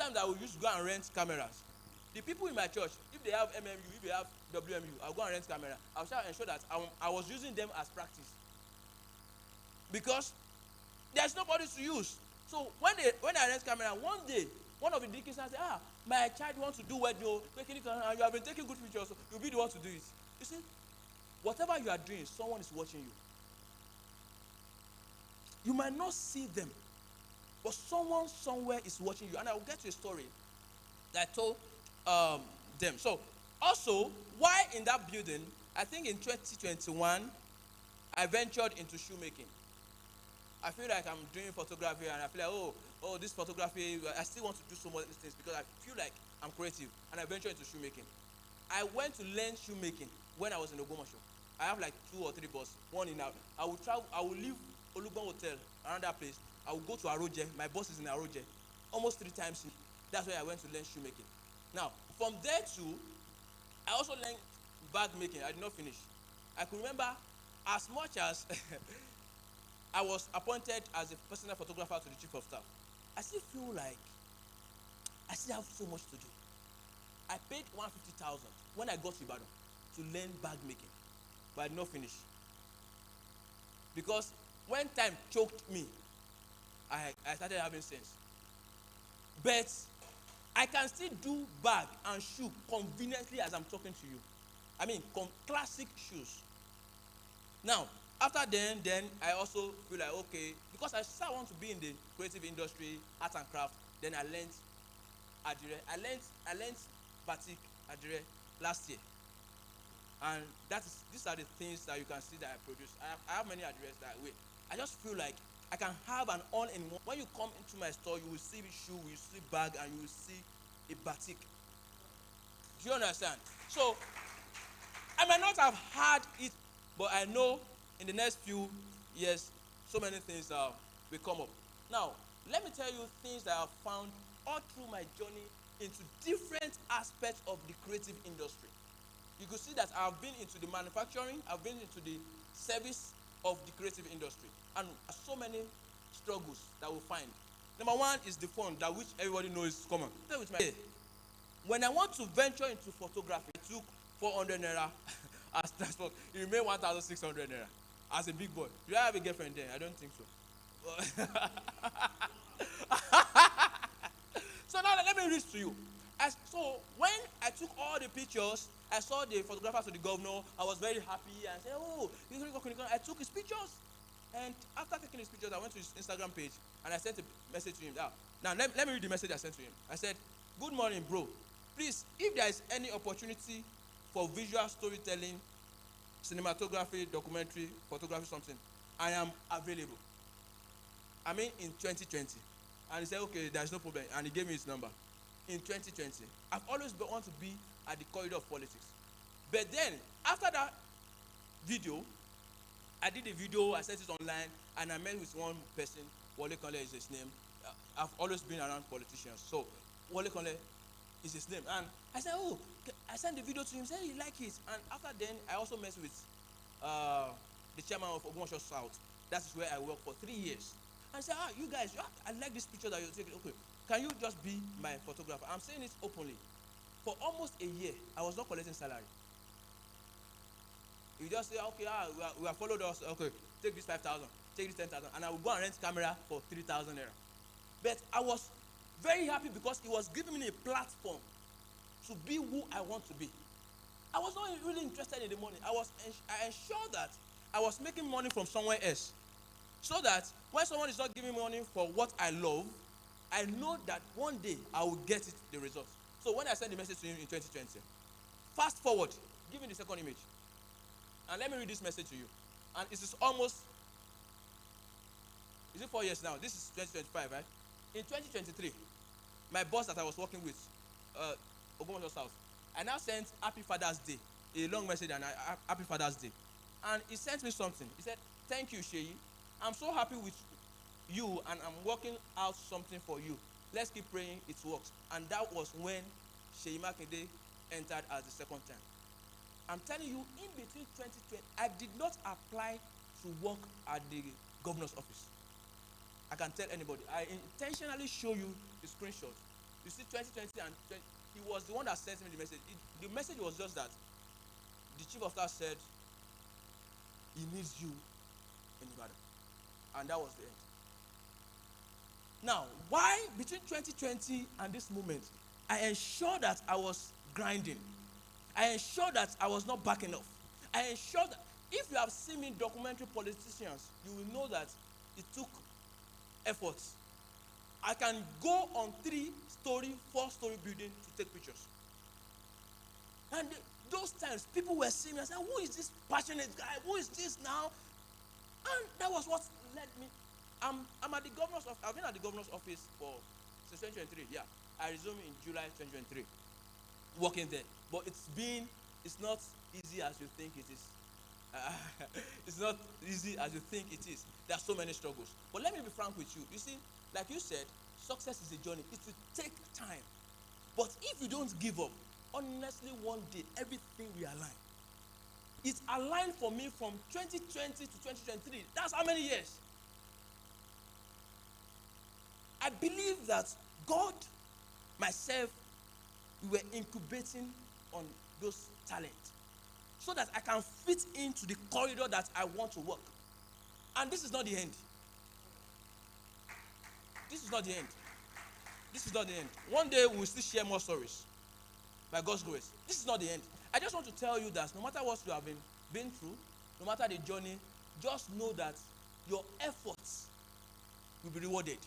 times I would used to go and rent cameras. The people in my church, if they have MMU, if they have WMU, I'll go and rent camera. I'll try to ensure that I was using them as practice. Because there's nobody to use. So when I rent camera, one day, one of the deacons said, my child wants to do wedding, and you have been taking good pictures, so you'll be the one to do it. You see, whatever you are doing, someone is watching you. You might not see them, but someone somewhere is watching you. And I will get to a story that I told them. So, also, why in that building, I think in 2021, I ventured into shoemaking. I feel like I'm doing photography, and I feel like, this photography, I still want to do so many things because I feel like I'm creative, and I ventured into shoemaking. I went to learn shoemaking when I was in Ogbomoso. I have like 2 or 3 buses, one in out. I will leave Olugbon Hotel, around that place. I will go to Aroje. My boss is in Aroje. Almost 3 times. That's where I went to learn shoemaking. Now, from there too, I also learned bag making. I did not finish. I could remember as much as I was appointed as a personal photographer to the chief of staff, I still feel like I still have so much to do. I paid 150,000 when I got to Ibadan to learn bag making, but I did not finish. Because when time choked me, I started having sense. But I can still do bag and shoe conveniently as I'm talking to you. I mean, classic shoes. Now, after then I also feel like, okay, because I still want to be in the creative industry, art and craft. Then I learned adire. I learned batik adire last year, and these are the things that you can see that I produce. I have many adires that way. I just feel like I can have an all-in-one. When you come into my store, you will see shoe, you will see bag, and you will see a batik. Do you understand? So I might not have had it, but I know in the next few years, so many things will come up. Now, let me tell you things that I've found all through my journey into different aspects of the creative industry. You could see that I've been into the manufacturing, I've been into the service of the creative industry, and so many struggles that we'll find. Number one is the fun, that which everybody knows is common. When I want to venture into photography, I took 400 naira as transport. It remained 1,600 naira as a big boy. Do I have a girlfriend there? I don't think so. So now let me read to you. So when I took all the pictures, I saw the photographer to the governor. I was very happy and said, I took his pictures. And after taking his pictures, I went to his Instagram page and I sent a message to him. Now let me read the message I sent to him. I said, "Good morning, bro. Please, if there is any opportunity for visual storytelling, cinematography, documentary, photography, something, I am available." I mean, in 2020. And he said, "Okay, there's no problem." And he gave me his number. In 2020. I've always want to be at the corridor of politics. But then, after that video, I did a video, I sent it online, and I met with one person. Wole Conle is his name. I've always been around politicians. So, Wole Conle is his name. And I said, I sent the video to him. He said he liked it. And after then, I also met with the chairman of Ogbomoso South. That is where I worked for 3 years. And I said, you guys, I like this picture that you're taking. Okay, can you just be my photographer? I'm saying it openly. For almost a year, I was not collecting salary. You just say, okay, we have followed us. Okay, take this 5,000, take this 10,000, and I will go and rent camera for 3,000 naira. But I was very happy because it was giving me a platform to be who I want to be. I was not really interested in the money. I ensured that I was making money from somewhere else, so that when someone is not giving me money for what I love, I know that one day I will get the results. So when I sent the message to him in 2020, fast forward, give me the second image. And let me read this message to you. And it is almost, is it 4 years now? This is 2025, right? In 2023, my boss that I was working with, Ogbomoso South, I now sent Happy Father's Day, a long message, and Happy Father's Day. And he sent me something. He said, "Thank you, Sheyi. I'm so happy with you, and I'm working out something for you. Let's keep praying it works." And that was when Sheyi Makinde entered as the second time. I'm telling you, in between 2020, I did not apply to work at the governor's office. I can tell anybody. I intentionally show you the screenshot. You see, 2020 and 20, he was the one that sent me the message. The message was just that the chief of staff said he needs you in Ibadan, and that was the end. Now, why between 2020 and this moment, I ensured that I was grinding. I ensured that I was not backing off. I ensured that if you have seen me documentary politicians, you will know that it took effort. I can go on 3-story, 4-story building to take pictures. And those times, people were seeing me and saying, who is this passionate guy? Who is this now? And that was what led me. I'm at the governor's office. I've been at the governor's office since 2023. Yeah, I resumed in July 2023, working there. But it's not easy as you think it is. It's not easy as you think it is. There are so many struggles. But let me be frank with you. You see, like you said, success is a journey. It will take time. But if you don't give up, honestly, one day, everything will align. It aligned for me from 2020 to 2023. That's how many years? I believe that God, myself, we were incubating on those talents so that I can fit into the corridor that I want to work. And this is not the end. This is not the end. This is not the end. One day we'll still share more stories by God's grace. This is not the end. I just want to tell you that no matter what you have been through, no matter the journey, just know that your efforts will be rewarded.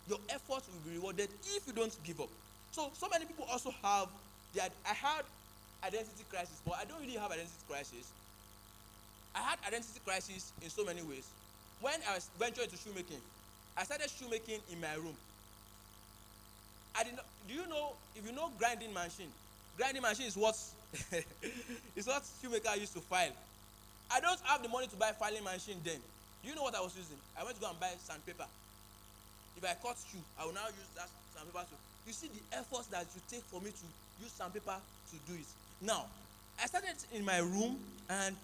Your efforts will be rewarded if you don't give up. So many people also have I had identity crisis, but I don't really have identity crisis. I had identity crisis in so many ways. When I was venturing into shoemaking, I started shoemaking in my room. Do you know, if you know grinding machine is what is what shoemaker used to file. I don't have the money to buy filing machine then. Do you know what I was using? I went to go and buy sandpaper. If I cut shoe, I will now use that sandpaper to. You see the efforts that you take for me to use sandpaper to do it. Now, I started in my room and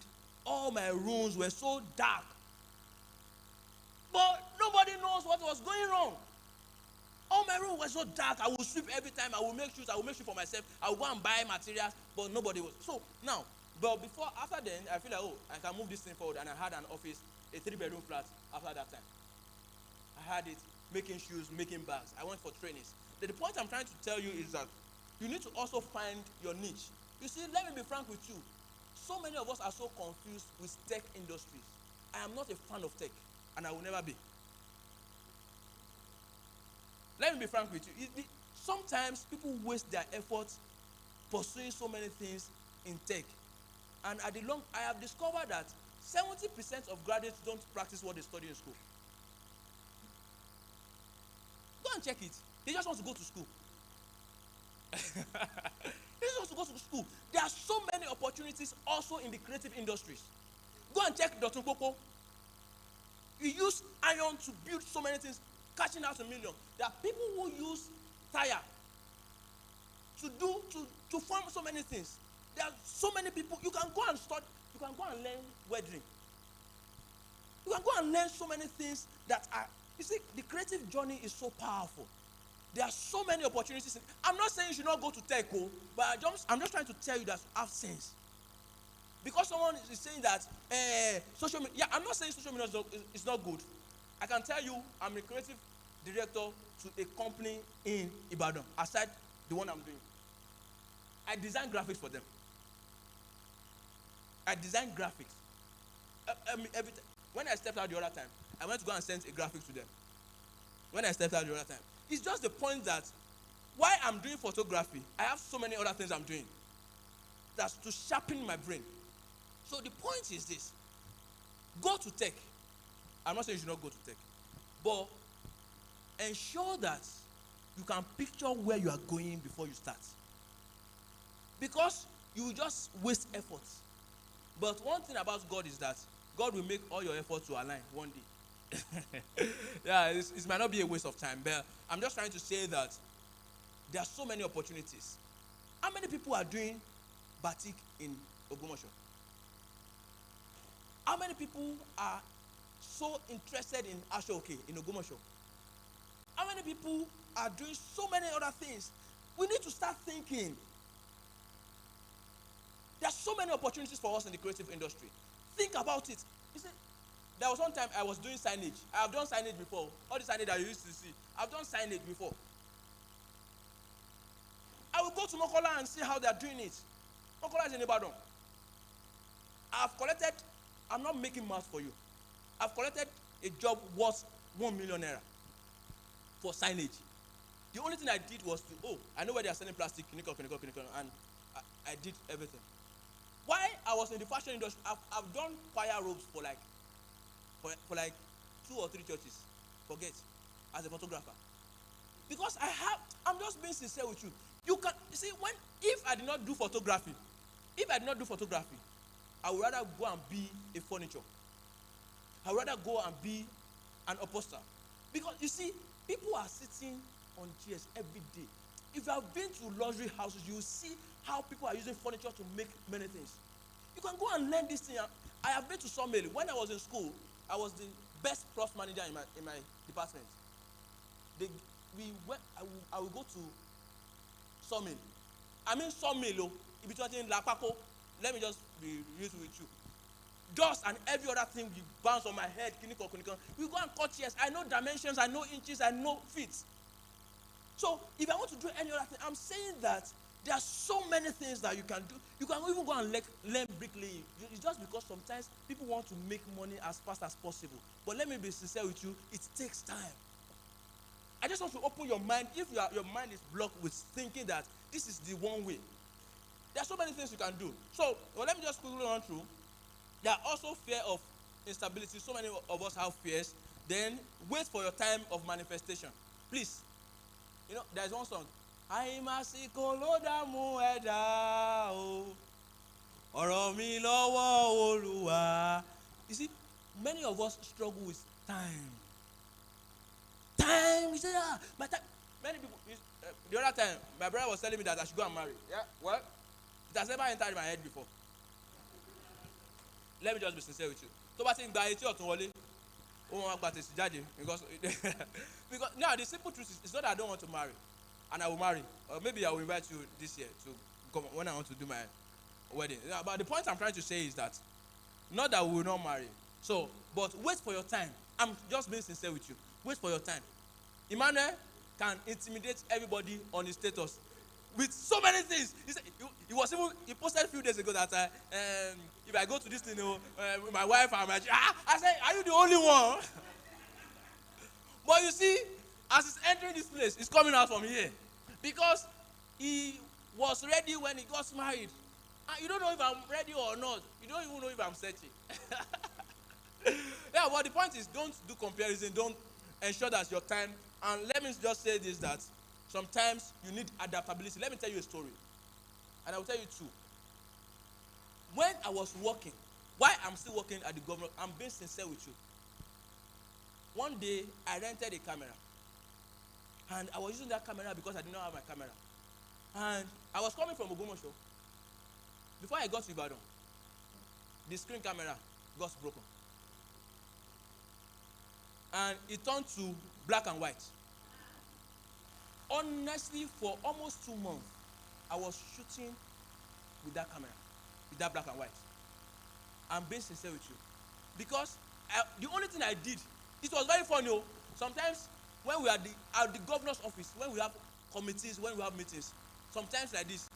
all my rooms were so dark. But nobody knows what was going wrong. All my room was so dark. I would sweep every time. I will make shoes. I will make shoes for myself. I will go and buy materials, but nobody was. So now, but after then, I feel like, I can move this thing forward. And I had an office, a 3-bedroom flat after that time. I had it, making shoes, making bags. I went for trainings. The point I'm trying to tell you is that you need to also find your niche. You see, let me be frank with you. So many of us are so confused with tech industries. I am not a fan of tech, and I will never be. Let me be frank with you. Sometimes people waste their efforts pursuing so many things in tech. And I have discovered that 70% of graduates don't practice what they study in school. Go and check it. They just want to go to school. They just want to go to school. There are so many opportunities also in the creative industries. Go and check Dr. Koko. You use iron to build so many things, catching out $1 million. There are people who use tire to form so many things. There are so many people. You can go and study. You can go and learn welding. You can go and learn so many things that are. You see, the creative journey is so powerful. There are so many opportunities. I'm not saying you should not go to tech, but I'm just trying to tell you that have sense. Because someone is saying that social media. Yeah, I'm not saying social media is not good. I can tell you, I'm a creative director to a company in Ibadan, aside the one I'm doing. I design graphics for them. I design graphics. When I stepped out the other time, I went to go and send a graphic to them. When I stepped out the other time, it's just the point that while I'm doing photography, I have so many other things I'm doing. That's to sharpen my brain. So the point is this: go to tech. I'm not saying you should not go to tech, but ensure that you can picture where you are going before you start. Because you will just waste efforts. But one thing about God is that God will make all your efforts to align one day. Yeah, it might not be a waste of time, but I'm just trying to say that there are so many opportunities. How many people are doing batik in Ogbomoso? How many people are so interested in Ashoke in Ogbomoso? How many people are doing so many other things. We need to start thinking. There are so many opportunities for us in the creative industry. Think about it. You see, there was one time I was doing signage. I have done signage before. All the signage that you used to see, I've done signage before. I will go to Mokola and see how they are doing it. Mokola is in Ibadan. I'm not making math for you. I've collected a job worth 1 million naira for signage. The only thing I did was I know where they are selling plastic, and I did everything. While I was in the fashion industry, I've done fire ropes for like 2 or 3 churches. Forget, as a photographer. Because I'm just being sincere with you. You see, if I did not do photography, I would rather go and be a furniture. I would rather go and be an upholsterer. Because you see, people are sitting on chairs every day. If you have been to luxury houses, you will see how people are using furniture to make many things. You can go and learn this thing. I have been to Sawmill. When I was in school, I was the best cross manager in my department. I will go to Sawmill. I mean Sawmill, if it's in Lapako, let me just be real with you. Dust and every other thing will bounce on my head. We go and cut chairs. I know dimensions, I know inches, I know feet. So if I want to do any other thing, I'm saying that there are so many things that you can do. You can even go and learn bricklaying. It's just because sometimes people want to make money as fast as possible. But let me be sincere with you, it takes time. I just want to open your mind. If your mind is blocked with thinking that this is the one way, there are so many things you can do. So let me just quickly run through. There are also fear of instability. So many of us have fears. Then wait for your time of manifestation. Please. You know, there's one song. Àìmásìkò ló dààmú ẹ̀dá o, ọ̀rọ̀ mi lọ́wọ́ Olúwa. You see, many of us struggle with time. Time, we say, my time. Many people, the other time, my brother was telling me that I should go and marry. Yeah, well, it has never entered my head before. Let me just be sincere with you. Tó bá ti ń gba etí ọ̀tún wọlé, ó máa gba tèsì jáde because now the simple truth is, it's not that I don't want to marry, and I will marry. Or maybe I will invite you this year to come when I want to do my wedding. Yeah, but the point I'm trying to say is that not that we will not marry. So, but wait for your time. I'm just being sincere with you. Wait for your time. Emmanuel can intimidate everybody on his status with so many things. He posted a few days ago that if I go to this thing, with my wife and my I said, are you the only one? But you see, as he's entering this place, he's coming out from here because he was ready when he got married. And you don't know if I'm ready or not. You don't even know if I'm searching. Yeah, but the point is, don't do comparison. Don't ensure that your time. And let me just say this, that sometimes you need adaptability. Let me tell you a story. And I will tell you two. When I was working, why I'm still working at the government, I'm being sincere with you. One day, I rented a camera. And I was using that camera because I did not have my camera. And I was coming from Ogomosho. Before I got to Ibadan, the screen camera got broken. And it turned to black and white. Honestly, for almost 2 months, I was shooting with that camera, with that black and white. I'm being sincere with you. Because the only thing I did, it was very funny. Sometimes when we are at the governor's office, when we have committees, when we have meetings, sometimes like this,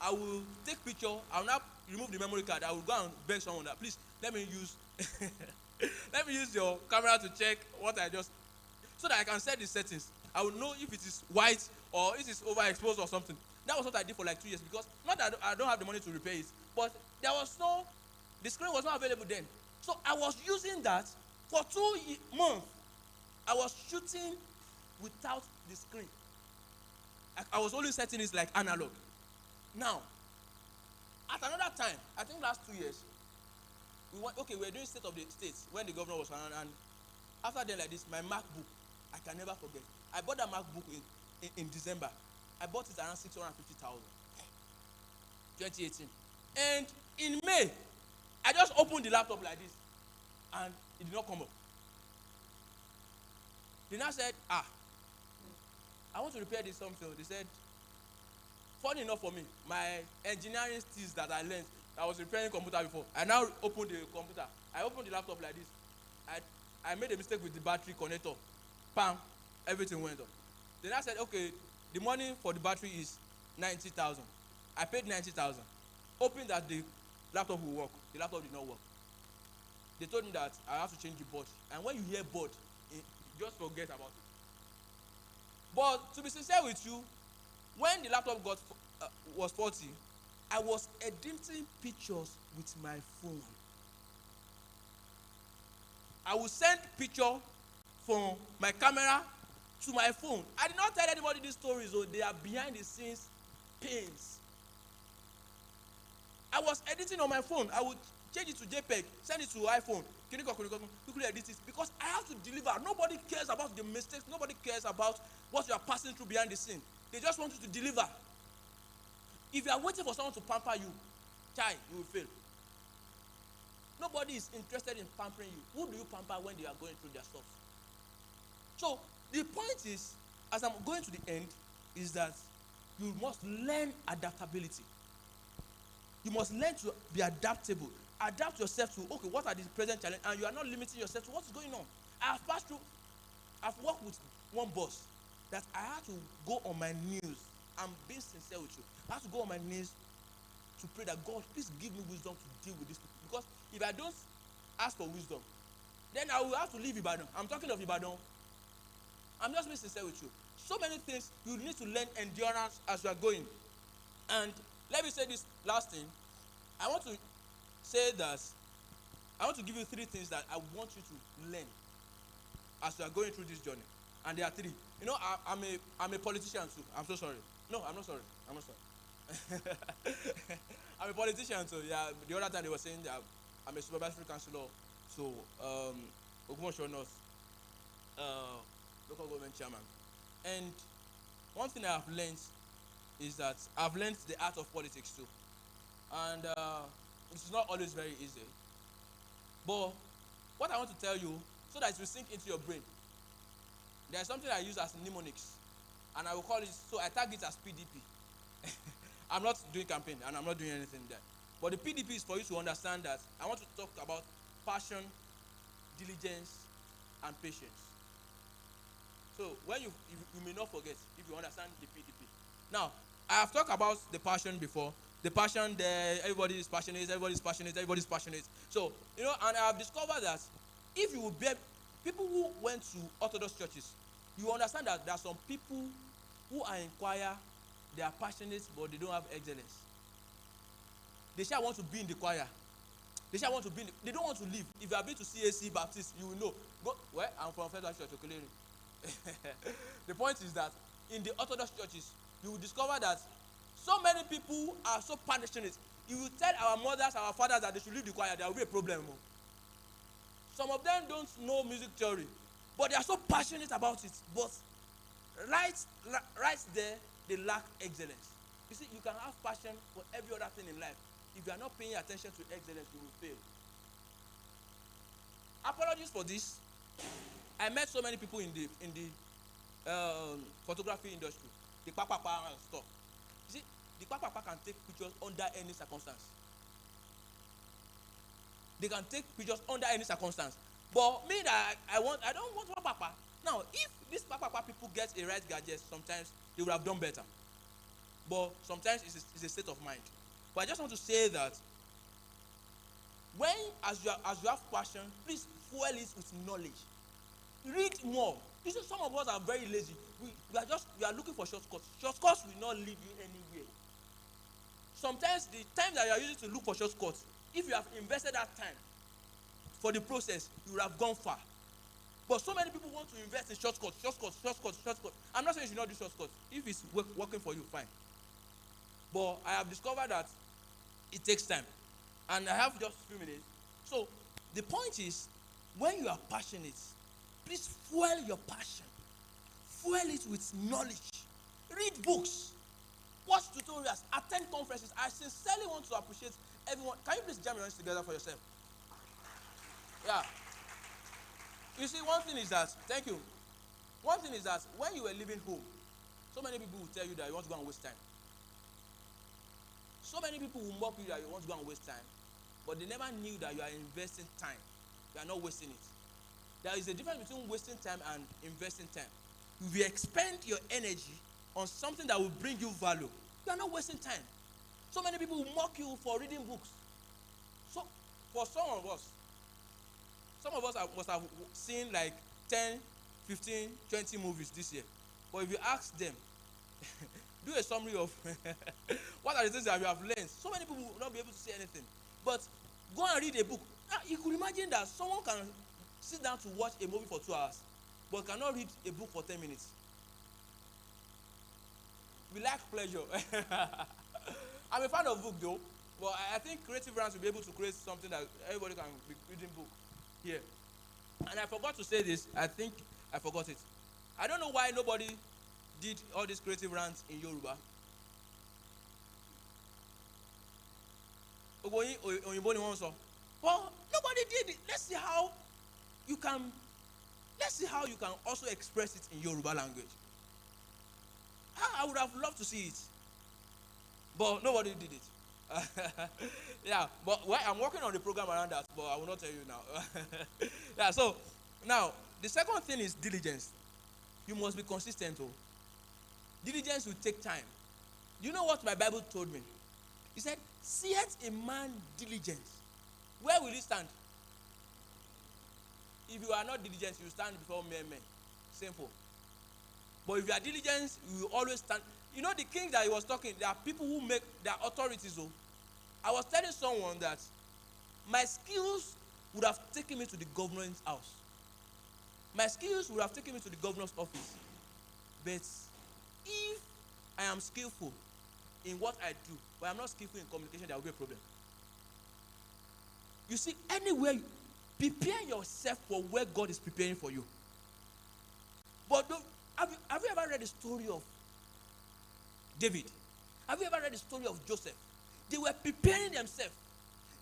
I will take picture, I will not remove the memory card, I will go and beg someone that, please, let me use let me use your camera to check what I just, so that I can set the settings. I will know if it is white or if it is overexposed or something. That was what I did for like 2 years, because not that I don't have the money to repair it, but the screen was not available then. So I was using that for 2 months. I was shooting without the screen. I was only setting it like analog. Now, at another time, I think last 2 years, we were doing State of the States when the governor was around, and after then like this, my MacBook, I can never forget. I bought that MacBook in December. I bought it around 650,000. 2018. And in May, I just opened the laptop like this, and it did not come up. They now said, I want to repair this something. They said, funny enough for me, my engineering skills that I learned, I was repairing computer before. I now opened the computer. I opened the laptop like this. I made a mistake with the battery connector. Bam, everything went up. Then I said, okay, the money for the battery is 90,000. I paid 90,000, hoping that the laptop will work. The laptop did not work. They told me that I have to change the board. And when you hear board, just forget about it. But to be sincere with you, when the laptop was faulty, I was editing pictures with my phone. I would send picture from my camera to my phone. I did not tell anybody these stories, so they are behind the scenes pains. I was editing on my phone. I would change it to JPEG, send it to iPhone, quickly edit it, because I have to deliver. Nobody cares about the mistakes. Nobody cares about what you are passing through behind the scene. They just want you to deliver. If you are waiting for someone to pamper you, you will fail. Nobody is interested in pampering you. Who do you pamper when they are going through their stuff? So the point is, as I'm going to the end, is that you must learn adaptability. You must learn to be adaptable. Adapt yourself to, okay, what are the present challenges? And you are not limiting yourself to what is going on. I've worked with one boss that I had to go on my knees. I'm being sincere with you. I have to go on my knees to pray that God, please give me wisdom to deal with this people. Because if I don't ask for wisdom, then I will have to leave Ibadan. I'm talking of Ibadan. I'm just being sincere with you. So many things you need to learn endurance as you are going. And let me say this last thing. I want to say that I want to give you 3 things that I want you to learn as you are going through this journey. And there are 3. You know, I'm a politician too. I'm so sorry. No, I'm not sorry. I'm not sorry. I'm a politician too. Yeah, the other time they were saying that I'm a supervisory councillor. So, Ogumosho North, local government chairman. And one thing I have learned is that I've learned the art of politics too. And it's not always very easy. But what I want to tell you, so that it will sink into your brain, there's something I use as mnemonics. And I will call it, so I tag it as PDP. I'm not doing campaign and I'm not doing anything there. But the PDP is for you to understand that I want to talk about passion, diligence, and patience. So when you may not forget if you understand the PDP. Now, I have talked about the passion before. The passion there, everybody is passionate, everybody's passionate, everybody's passionate. So, you know, and I have discovered that if you will bear, people who went to Orthodox churches, you understand that there are some people who are in choir, they are passionate, but they don't have excellence. They shall want to be in the choir. They shall want to be in they don't want to leave. If you have been to CAC Baptist, you will know. Well, I'm from Federal Church, Okelere. The point is that in the Orthodox churches, you will discover that so many people are so passionate. You will tell our mothers, our fathers that they should leave the choir, there will be a problem. Some of them don't know music theory, but they are so passionate about it. But right there, they lack excellence. You see, you can have passion for every other thing in life. If you are not paying attention to excellence, you will fail. Apologies for this. I met so many people in the photography industry, the papa and stuff. You see, the papa can take pictures under any circumstance. They can take pictures under any circumstance. But me, that I don't want papa. Now, if these papa people get a right gadget, sometimes they would have done better. But sometimes it's a state of mind. But I just want to say that as you have passion, please fuel it with knowledge. Read more. You see, some of us are very lazy. We are looking for shortcuts. Shortcuts will not lead you anywhere. Sometimes the time that you are using to look for shortcuts, if you have invested that time for the process, you will have gone far. But so many people want to invest in shortcuts. I'm not saying you should not do shortcuts. If it's working for you, fine. But I have discovered that it takes time. And I have just a few minutes. So the point is, when you are passionate, please fuel your passion. Fuel it with knowledge. Read books. Watch tutorials. Attend conferences. I sincerely want to appreciate everyone. Can you please jam your hands together for yourself? Yeah. You see, one thing is that, thank you. One thing is that when you were leaving home, So many people will tell you that you want to go and waste time. So many people will mock you that you want to go and waste time, but they never knew that you are investing time. You are not wasting it. There is a difference between wasting time and investing time. If you expend your energy on something that will bring you value, you are not wasting time. So many people will mock you for reading books. So, for some of us must have seen like 10, 15, 20 movies this year. But if you ask them, do a summary of what are the things that you have learned, so many people will not be able to say anything. But go and read a book. Now, you could imagine that someone can sit down to watch a movie for 2 hours, but cannot read a book for 10 minutes. We like pleasure. I'm a fan of book though, but I think Creative Rants will be able to create something that everybody can be reading book here. And I forgot to say this. I think I forgot it. I don't know why nobody did all these Creative Rants in Yoruba. Well, nobody did it. Let's see how you can also express it in Yoruba language. I would have loved to see it, but nobody did it. Yeah, but I'm working on the program around that, but I will not tell you now. Yeah, so now the second thing is diligence. You must be consistent. Oh. Diligence will take time. You know what my Bible told me? He said, "Seeth a man diligent, where will he stand?" If you are not diligent, you stand before men. Simple. But if you are diligent, you will always stand. You know the king that he was talking, there are people who make their authorities. Oh. I was telling someone that my skills would have taken me to the governor's house. My skills would have taken me to the governor's office. But if I am skillful in what I do, but I'm not skillful in communication, there will be a problem. You see, anywhere, prepare yourself for where God is preparing for you. But have you ever read the story of David? Have you ever read the story of Joseph? They were preparing themselves.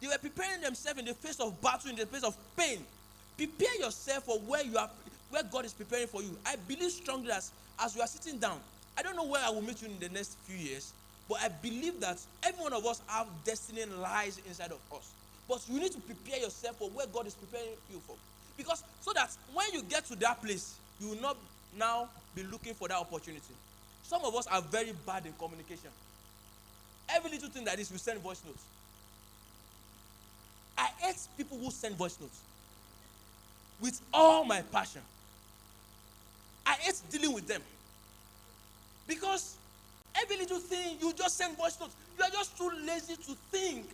They were preparing themselves in the face of battle, in the face of pain. Prepare yourself for where God is preparing for you. I believe strongly that as you are sitting down, I don't know where I will meet you in the next few years, but I believe that every one of us have destiny lies inside of us. But you need to prepare yourself for where God is preparing you for. Because so that when you get to that place, you will not now be looking for that opportunity. Some of us are very bad in communication. Every little thing like this, we send voice notes. I hate people who send voice notes. With all my passion. I hate dealing with them. Because every little thing, you just send voice notes. You are just too lazy to think.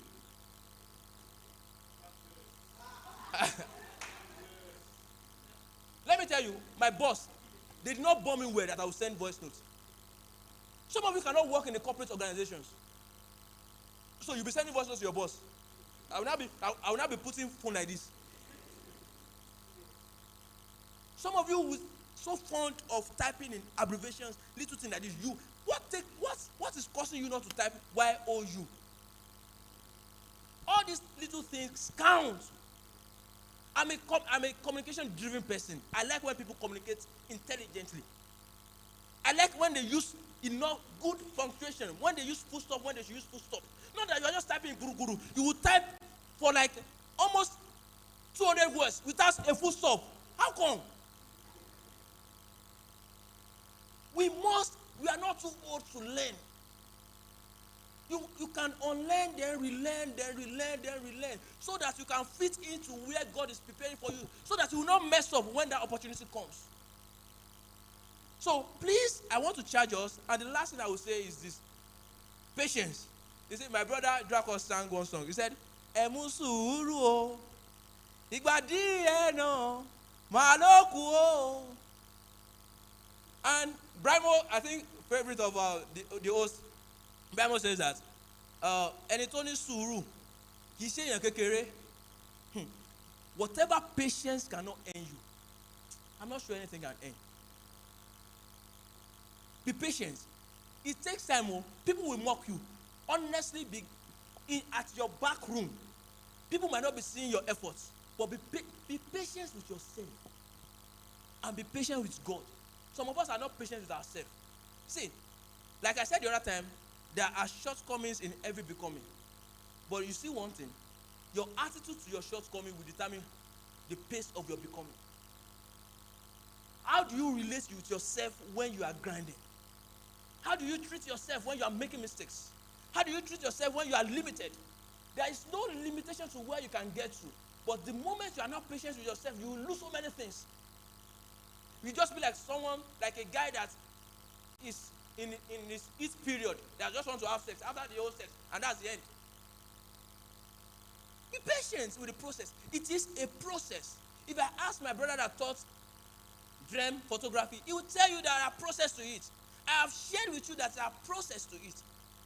Let me tell you, my boss, they did not bomb me well that I will send voice notes. Some of you cannot work in the corporate organizations. So you'll be sending voice notes to your boss. I will not be putting phone like this. Some of you with so fond of typing in abbreviations, little thing like this. What is causing you not to type YOU? All these little things count. I'm a communication-driven person. I like when people communicate intelligently. I like when they use enough good punctuation, when they use full stop, when they should use full stop. Not that you are just typing guru guru. You will type for like almost 200 words without a full stop. How come? We are not too old to learn. You can unlearn, then relearn, so that you can fit into where God is preparing for you, so that you will not mess up when that opportunity comes. So please, I want to charge us, and the last thing I will say is this: patience. You see, my brother Draco sang one song. He said, "Emu sùúrù o, ìgbà díẹ̀ náà, máa ló kù o." And Brimo, I think, favorite of the host, Brimo says that, ẹni tó ní sùúrù, kì í ṣe èèyàn kékeré. Whatever patience cannot earn you, I'm not sure anything can earn. Be patient. It takes time. People will mock you. Honestly, at your back room, people might not be seeing your efforts, but be patient with yourself and be patient with God. Some of us are not patient with ourselves. See, like I said the other time, there are shortcomings in every becoming. But you see one thing, your attitude to your shortcoming will determine the pace of your becoming. How do you relate with yourself when you are grinding? How do you treat yourself when you are making mistakes? How do you treat yourself when you are limited? There is no limitation to where you can get to. But the moment you are not patient with yourself, you will lose so many things. You just be like someone, like a guy that is in his each period, that just want to have sex after the whole sex, and that's the end. Be patient with the process. It is a process. If I ask my brother that taught dream photography, he will tell you there are process to it. I have shared with you that there are process to it.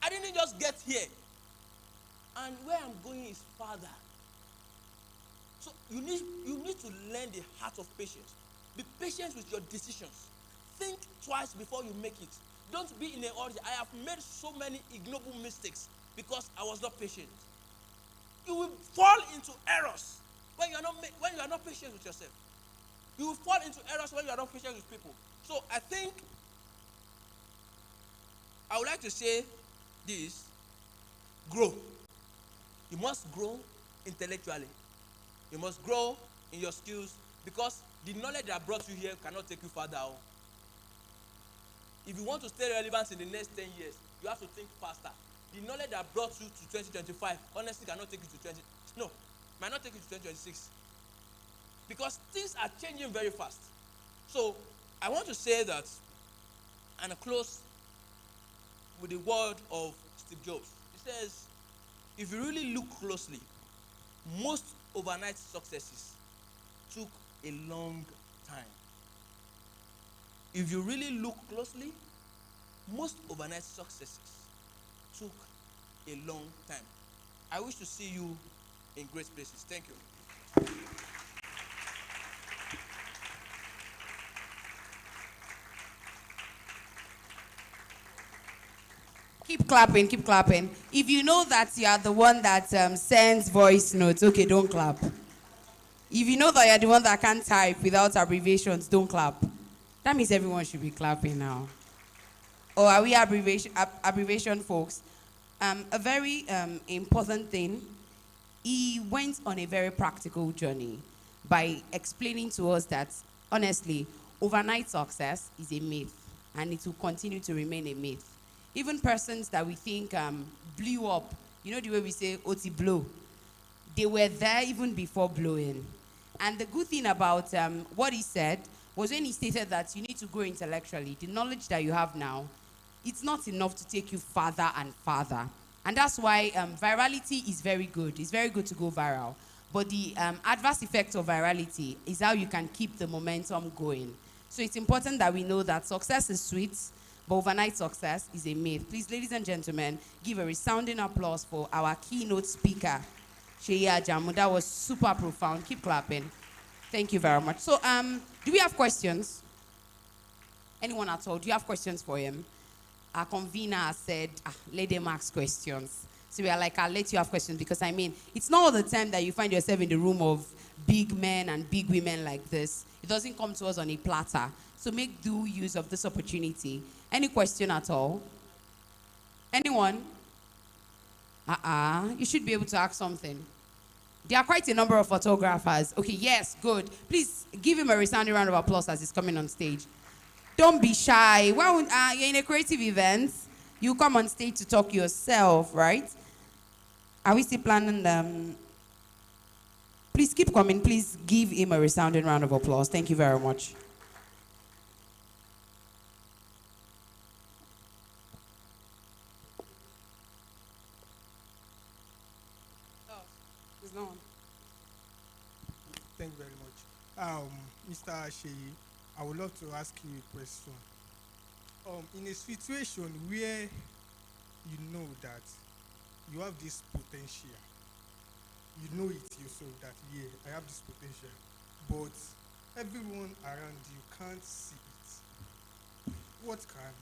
I didn't just get here. And where I'm going is farther. So you need to learn the heart of patience. Be patient with your decisions. Think twice before you make it. Don't be in a hurry. I have made so many ignoble mistakes because I was not patient. You will fall into errors when you are not patient with yourself. You will fall into errors when you are not patient with people. So I think I would like to say this: grow. You must grow intellectually. You must grow in your skills, because the knowledge that brought you here cannot take you further. If you want to stay relevant in the next 10 years, you have to think faster. The knowledge that brought you to 2025 honestly cannot take you to might not take you to 2026. Because things are changing very fast. So I want to say that, and I close with the word of Steve Jobs. He says, if you really look closely, most overnight successes took a long time. If you really look closely, most overnight successes took a long time. I wish to see you in great places. Thank you. Keep clapping, keep clapping. If you know that you are the one that sends voice notes, okay, don't clap. If you know that you're the one that can't type without abbreviations, don't clap. That means everyone should be clapping now. Or are we abbreviation folks? A very important thing, he went on a very practical journey by explaining to us that, honestly, overnight success is a myth, and it will continue to remain a myth. Even persons that we think blew up, you know the way we say, Oti blow, they were there even before blowing. And the good thing about what he said was when he stated that you need to grow intellectually. The knowledge that you have now, it's not enough to take you farther and farther. And that's why virality is very good. It's very good to go viral. But the adverse effect of virality is how you can keep the momentum going. So it's important that we know that success is sweet, but overnight success is a myth. Please, ladies and gentlemen, give a resounding applause for our keynote speaker, Sheyi Ajamu. That was super profound. Keep clapping. Thank you very much. So, do we have questions? Anyone at all? Do you have questions for him? Our convener has said, let them ask questions. So we are like, I'll let you have questions, because I mean, it's not all the time that you find yourself in the room of big men and big women like this. It doesn't come to us on a platter. So make due use of this opportunity. Any question at all? Anyone? You should be able to ask something. There are quite a number of photographers. Okay, yes, good. Please give him a resounding round of applause as he's coming on stage. Don't be shy. Well, you're in a creative event. You come on stage to talk yourself, right? Are we still planning? Please keep coming. Please give him a resounding round of applause. Thank you very much. There's no one. Thank you very much. Mr. Sheyi, I would love to ask you a question. In a situation where you know that you have this potential, you know it yourself that, yeah, I have this potential, but everyone around you can't see it. What can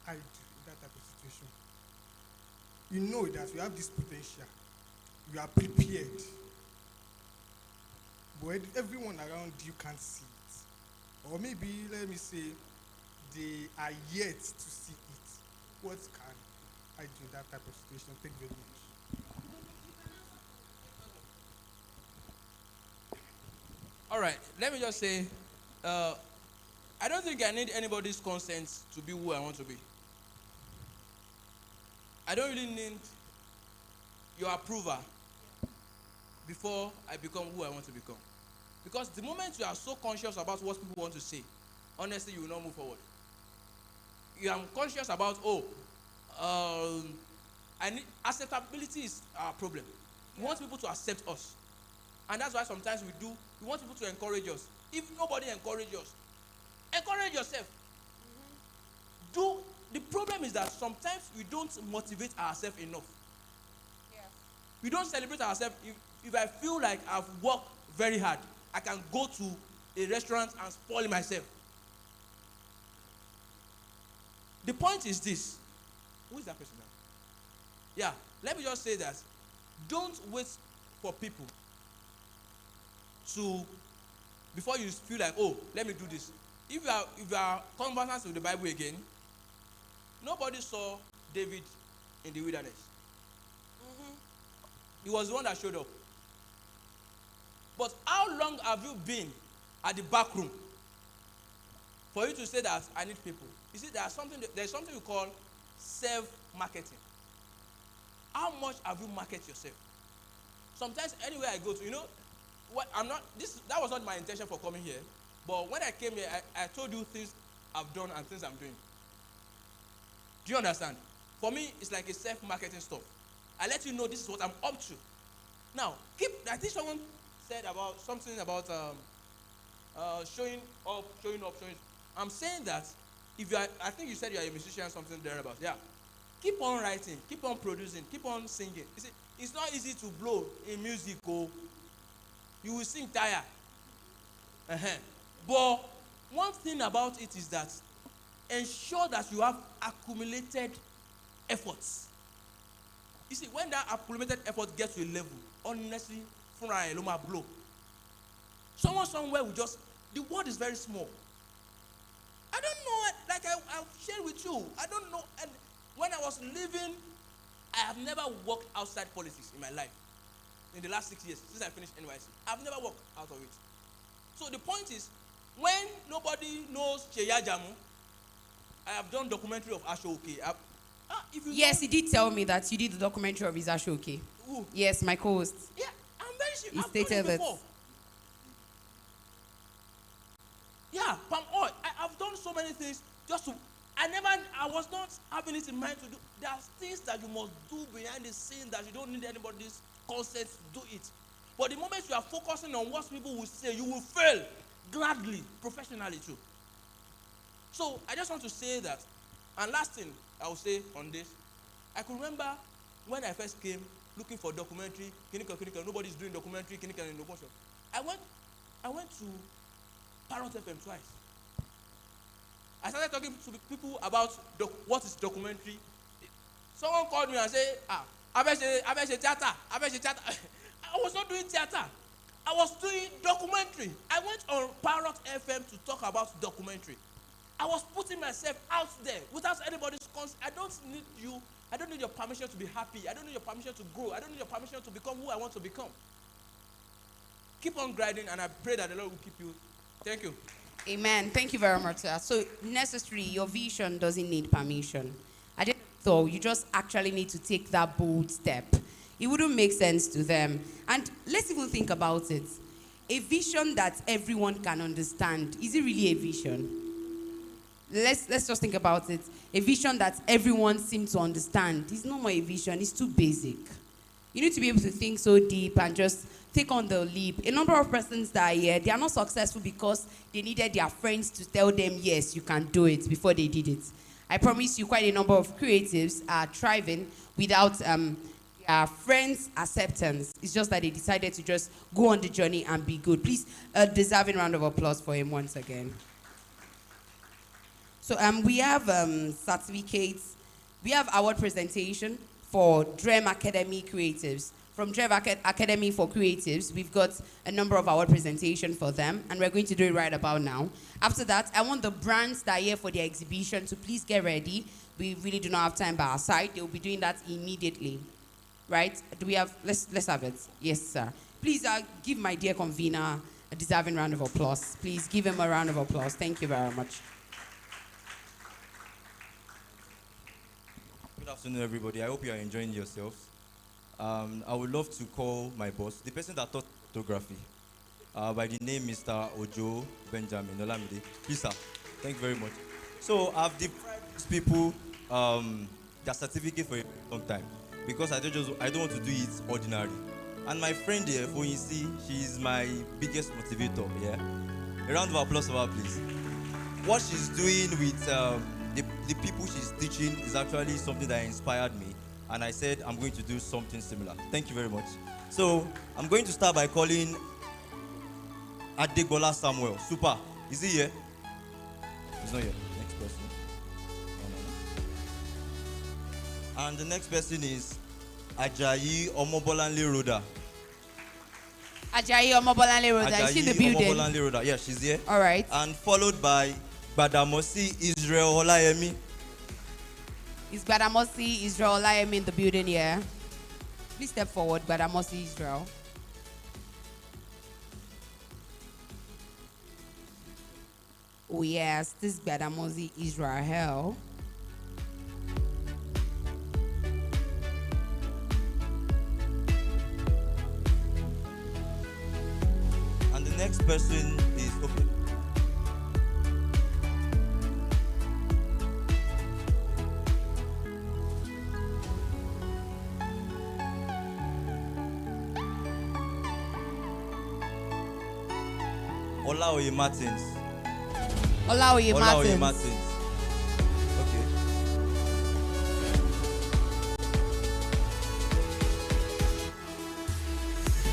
I do in that type of situation? You know that you have this potential, you are prepared, but everyone around you can't see it. Or maybe, let me say, they are yet to see it. What can I do in that type of situation? Thank you very much. All right, let me just say, I don't think I need anybody's consent to be who I want to be. I don't really need your approval before I become who I want to become. Because the moment you are so conscious about what people want to say, honestly, you will not move forward. You are conscious about, I need acceptability is our problem. We want people to accept us. And that's why sometimes we want people to encourage us. If nobody encourages us, encourage yourself. The problem is that sometimes we don't motivate ourselves enough. Yes. We don't celebrate ourselves. If I feel like I've worked very hard, I can go to a restaurant and spoil myself. The point is this. Who is that person now? Yeah, let me just say that. Don't wait for people before you feel like, let me do this. If you are conversant with the Bible again, nobody saw David in the wilderness. He was the one that showed up. But how long have you been at the back room for you to say that I need people? You see, there's something we call self-marketing. How much have you marketed yourself? Sometimes anywhere I go to, that was not my intention for coming here. But when I came here, I told you things I've done and things I'm doing. Do you understand? For me, it's like a self-marketing stuff. I let you know this is what I'm up to. Now, I think someone said about something about showing up. I'm saying that I think you said you are a musician, something thereabouts. Yeah. Keep on writing, keep on producing, keep on singing. You see, it's not easy to blow in music. You will sing tired. But one thing about it is that ensure that you have accumulated efforts. You see, when that accumulated effort gets to a level, honestly, blow. Someone somewhere will the world is very small. I don't know, like I've shared with you, I don't know. And when I was living, I have never worked outside politics in my life. In the last 6 years, since I finished NYC, I've never worked out of it. So the point is, when nobody knows Cheya Jamu, I have done documentary of Ashoke. Yes, he did tell me that you did the documentary of his Ashoke. Who? Yes, my co-host. Yeah, I'm very sure. He I've stated done it that. before. Yeah, palm oil. I've done so many things I was not having it in mind to do. There are things that you must do behind the scenes that you don't need anybody's consent to do it. But the moment you are focusing on what people will say, you will fail gladly, professionally too. So I just want to say that. And last thing I will say on this, I could remember when I first came looking for documentary, nobody's doing documentary, I went to Parrot FM twice. I started talking to people about what is documentary. Someone called me and said, I was not doing theater. I was doing documentary. I went on Parrot FM to talk about documentary. I was putting myself out there without anybody's consent. I don't need you. I don't need your permission to be happy. I don't need your permission to grow. I don't need your permission to become who I want to become. Keep on grinding, and I pray that the Lord will keep you. Thank you. Amen. Thank you very much, sir. So, necessarily, your vision doesn't need permission. I didn't thought you just actually need to take that bold step. It wouldn't make sense to them. And let's even think about it. A vision that everyone can understand, is it really a vision? Let's just think about it. A vision that everyone seems to understand is no more a vision. It's too basic. You need to be able to think so deep and just take on the leap. A number of persons that are here, they are not successful because they needed their friends to tell them, yes, you can do it, before they did it. I promise you, quite a number of creatives are thriving without their friends' acceptance. It's just that they decided to just go on the journey and be good. Please, a deserving round of applause for him once again. So we have certificates. We have award presentation for DREM Academy creatives from Trev Academy for Creatives. We've got a number of our presentation for them, and we're going to do it right about now. After that, I want the brands that are here for the exhibition to please get ready. We really do not have time by our side. They'll be doing that immediately. Right? Do we have, let's have it. Yes, sir. Please give my dear convener a deserving round of applause. Please give him a round of applause. Thank you very much. Good afternoon, everybody. I hope you are enjoying yourselves. I would love to call my boss, the person that taught photography, by the name Mr. Ojo Benjamin Olamide. Please, sir. Thank you very much. So I've deprived these people their certificate for a long time because I don't want to do it ordinary. And my friend here, Foyinsi, she is my biggest motivator. Yeah, a round of applause for her, please. What she's doing with the people she's teaching is actually something that inspired me, and I said I'm going to do something similar. Thank you very much. So I'm going to start by calling Adegbola Samuel. Super. Is he here? He's not here. Next person. No. And the next person is Ajayi Omobolanle Roda. Ajayi Omobolanle Roda. Is she in the building? Omobolanle Roda. Yeah, she's here. All right. And followed by Badamosi Israel Olayemi. Is Badamosi Israel Olayemi in the building here? Please step forward, Badamosi Israel. Oh yes, this is Badamosi Israel. And the next person is okay. Olaoye Martins. Olaoye Martins. Okay.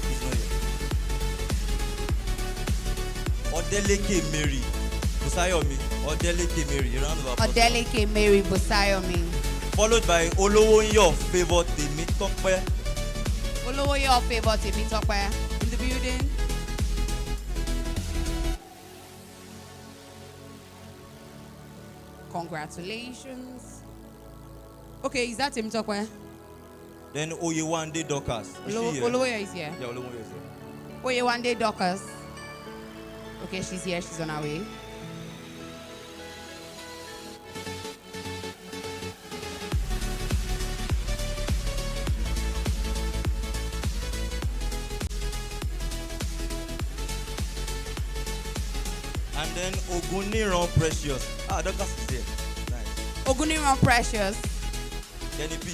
He's not here. Odeleke Mary Busayomi. Odeleke Mary. A round of applause. Odeleke Mary Busayomi. Followed by Olowonyo Favour Temitope. Olowoyo Favour Temitope in the building. Congratulations. Okay, is that Temitope? Then Oyewande Dorcas. Is she here? Olowoyo is here. Yeah, Olowonyo is here. Oyewande Dorcas. Okay, she's here. She's on her way. And then Oguniran Precious. Dorcas is here. Nice. Oguniran Precious. Kenny P.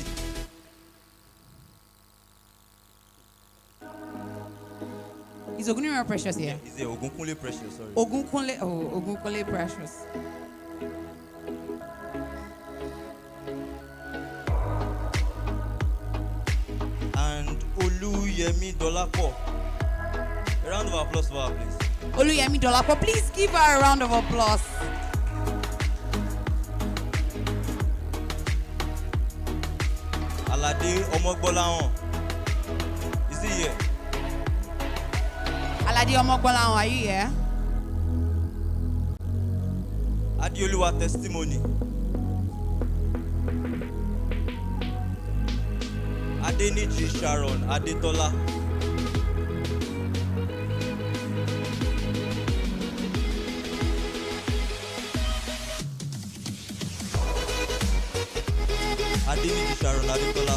Is Oguniran Precious here? He's here. Ogunkunle Precious, sorry. Ogunkunle Precious. And Oluyemi Dolapo. A round of applause for her, please. Oluyemi Dolapo, please give her a round of applause. Alade Omogbolahon. Is he here? Alade Omogbolahon, are you here? Adioluwa Testimony. Adeniji Sharon Adetola. Adeniji Sharon Adetola.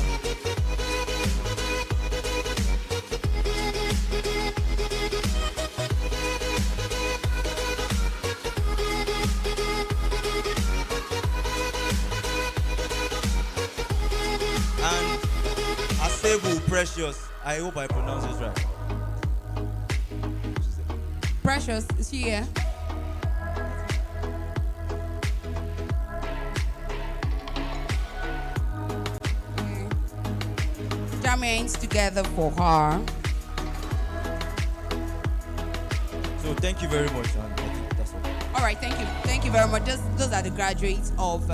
And Asebu Precious. I hope I pronounce this right. Precious, is she here? Jam your hands together for her. So thank you very much. And I think that's all. All right, thank you. Thank you very much. Those are the graduates of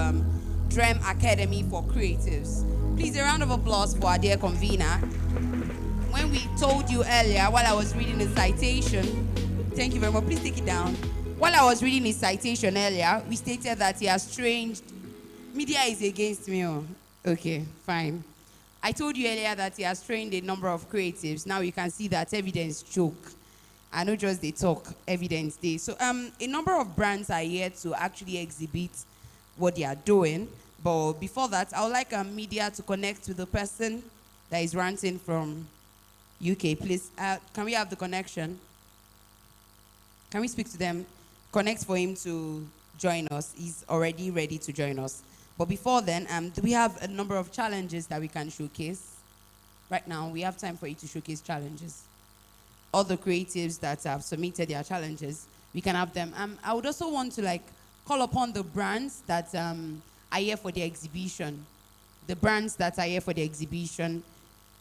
Dream Academy for Creatives. Please, a round of applause for our dear convener. when we told you earlier, while I was reading the citation, thank you very much, please take it down. While I was reading his citation earlier, we stated that he has trained, media is against me. Oh. Okay, fine. I told you earlier that he has trained a number of creatives. Now you can see that evidence choke. I know just they talk, evidence day. So a number of brands are here to actually exhibit what they are doing. But before that, I would like media to connect with the person that is ranting from UK. Please, can we have the connection? Can we speak to them? Connect for him to join us. He's already ready to join us. But before then, do we have a number of challenges that we can showcase? Right now, we have time for you to showcase challenges. All the creatives that have submitted their challenges, we can have them. I would also want to call upon the brands that are here for the exhibition. The brands that are here for the exhibition,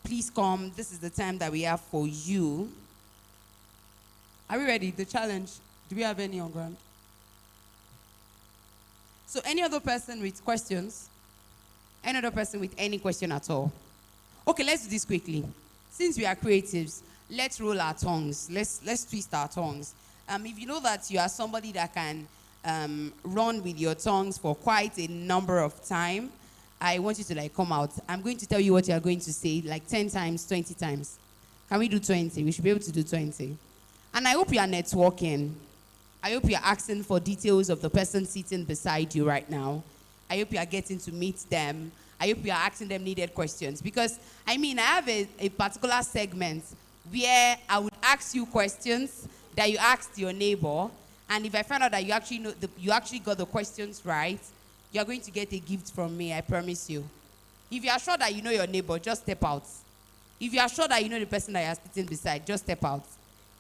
please come. This is the time that we have for you. Are we ready? The challenge. Do we have any on ground? So any other person with questions? Any other person with any question at all? Okay, let's do this quickly. Since we are creatives, let's roll our tongues. Let's twist our tongues. If you know that you are somebody that can run with your tongues for quite a number of time, I want you to come out. I'm going to tell you what you are going to say 10 times, 20 times. Can we do 20? We should be able to do 20. And I hope you are networking. I hope you are asking for details of the person sitting beside you right now. I hope you are getting to meet them. I hope you are asking them needed questions. Because, I have a particular segment where I would ask you questions that you asked your neighbor. And if I find out that you actually got the questions right, you're going to get a gift from me, I promise you. If you are sure that you know your neighbor, just step out. If you are sure that you know the person that you are sitting beside, just step out.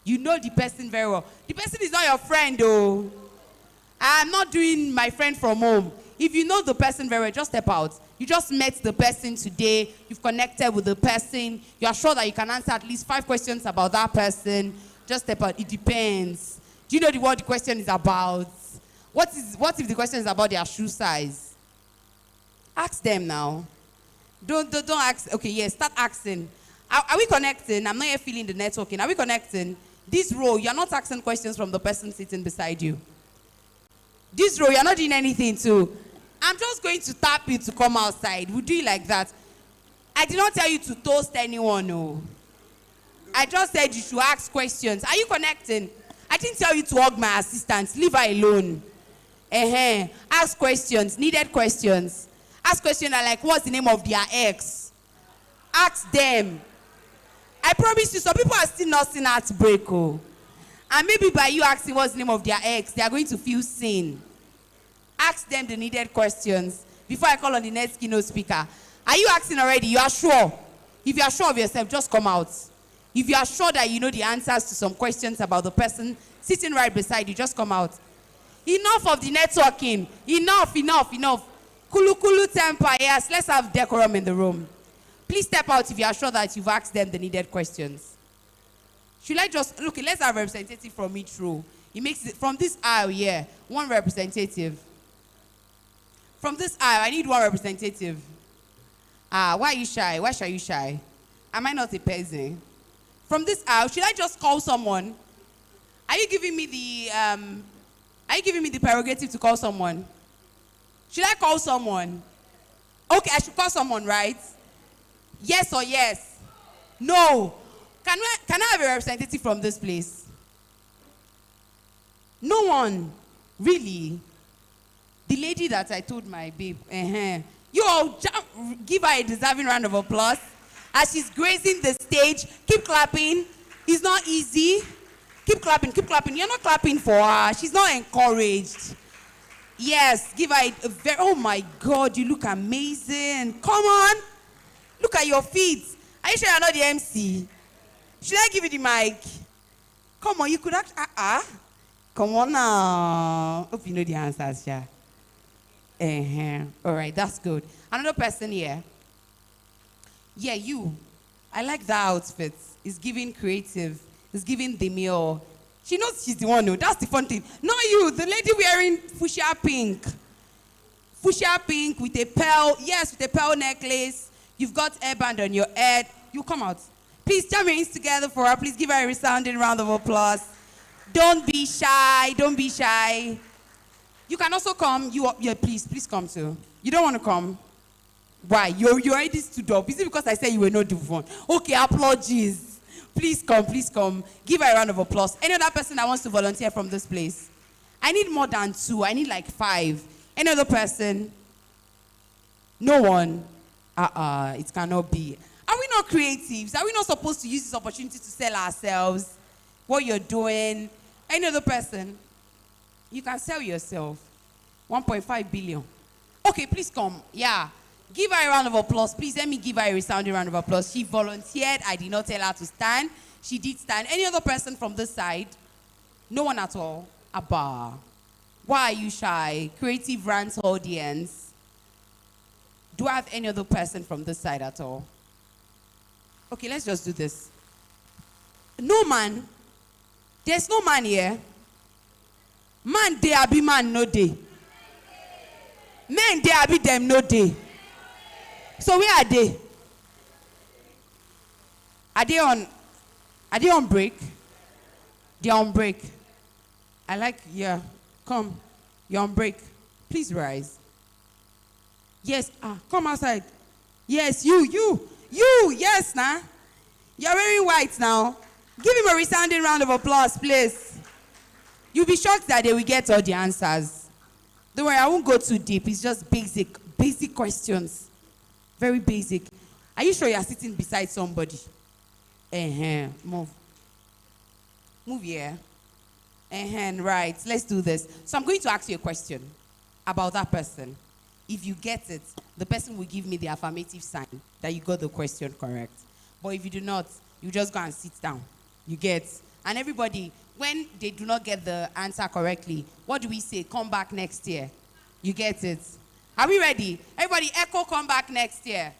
You know the person very well. The person is not your friend, though. I'm not doing my friend from home. If you know the person very well, just step out. You just met the person today. You've connected with the person. You are sure that you can answer at least 5 questions about that person. Just step out. It depends. Do you know what the question is about? What if the question is about their shoe size? Ask them now. Don't ask. Okay, yes, start asking. Are we connecting? I'm not here feeling the networking. Are we connecting? This row, you're not asking questions from the person sitting beside you. This row, you're not doing anything too. I'm just going to tap you to come outside. We'll do it like that. I did not tell you to toast anyone, no. I just said you should ask questions. Are you connecting? I didn't tell you to hug my assistant. Leave her alone. Ask questions, needed questions. Ask questions like, what's the name of their ex? Ask them. I promise you, some people are still nursing heartbreak. Oh. And maybe by you asking what's the name of their ex, they are going to feel seen. Ask them the needed questions before I call on the next keynote speaker. Are you asking already? You are sure? If you are sure of yourself, just come out. If you are sure that you know the answers to some questions about the person sitting right beside you, just come out. Enough of the networking. Enough. Kulu temper, yes. Let's have decorum in the room. Please step out if you are sure that you've asked them the needed questions. Should I just, look, let's have a representative from each row. It makes it, from this aisle here, one representative. From this aisle, I need one representative. Why are you shy? Why are you shy? Am I not a person? From this aisle, should I just call someone? Are you giving me the prerogative to call someone? Should I call someone? Okay, I should call someone, right? Yes or yes? No. Can I have a representative from this place? No one. Really? The lady that I told my babe, Yo, give her a deserving round of applause. As she's gracing the stage, keep clapping. It's not easy. Keep clapping. You're not clapping for her. She's not encouraged. Yes, give her a very, oh my God, you look amazing. Come on. Look at your feet. Are you sure you're not the MC? Should I give you the mic? Come on, you could act, Come on now. Hope you know the answers, yeah. All right, that's good. Another person here. Yeah, you. I like that outfit. It's giving creative. It's giving demure. She knows she's the one, no. That's the fun thing. Not you, the lady wearing fuchsia pink. Fuchsia pink with a pearl, yes, with a pearl necklace. You've got hairband on your head. You come out. Please jam your hands together for her. Please give her a resounding round of applause. Don't be shy. Don't be shy. You can also come. Please come too. You don't want to come? Why? You already stood up. Is it because I said you were not the one? Okay, apologies. Please come, please come. Give her a round of applause. Any other person that wants to volunteer from this place? I need more than 2. I need like 5. Any other person? No one? It cannot be. Are we not creatives? Are we not supposed to use this opportunity to sell ourselves? What you're doing? Any other person? You can sell yourself. 1.5 billion. Okay, please come. Yeah. Give her a round of applause. Please let me give her a resounding round of applause. She volunteered. I did not tell her to stand. She did stand. Any other person from this side? No one at all. Abba. Why are you shy? Creative Rants audience. Do I have any other person from this side at all? Okay, let's just do this. No man. There's no man here. Man, they are be man, no day. Men, they are be them, no day. So where are they? Are they on break? They're on break. I like, yeah. Come. You're on break. Please rise. Yes, come outside. Yes, you, yes, nah. You're wearing white now. Give him a resounding round of applause, please. You'll be shocked that they will get all the answers. Don't worry, I won't go too deep. It's just basic questions. Very basic. Are you sure you're sitting beside somebody? Move. Move here. Right. Let's do this. So I'm going to ask you a question about that person. If you get it, the person will give me the affirmative sign that you got the question correct. But if you do not, you just go and sit down. You get? And everybody, when they do not get the answer correctly, what do we say? Come back next year. You get it? Are we ready? Everybody echo come back next year.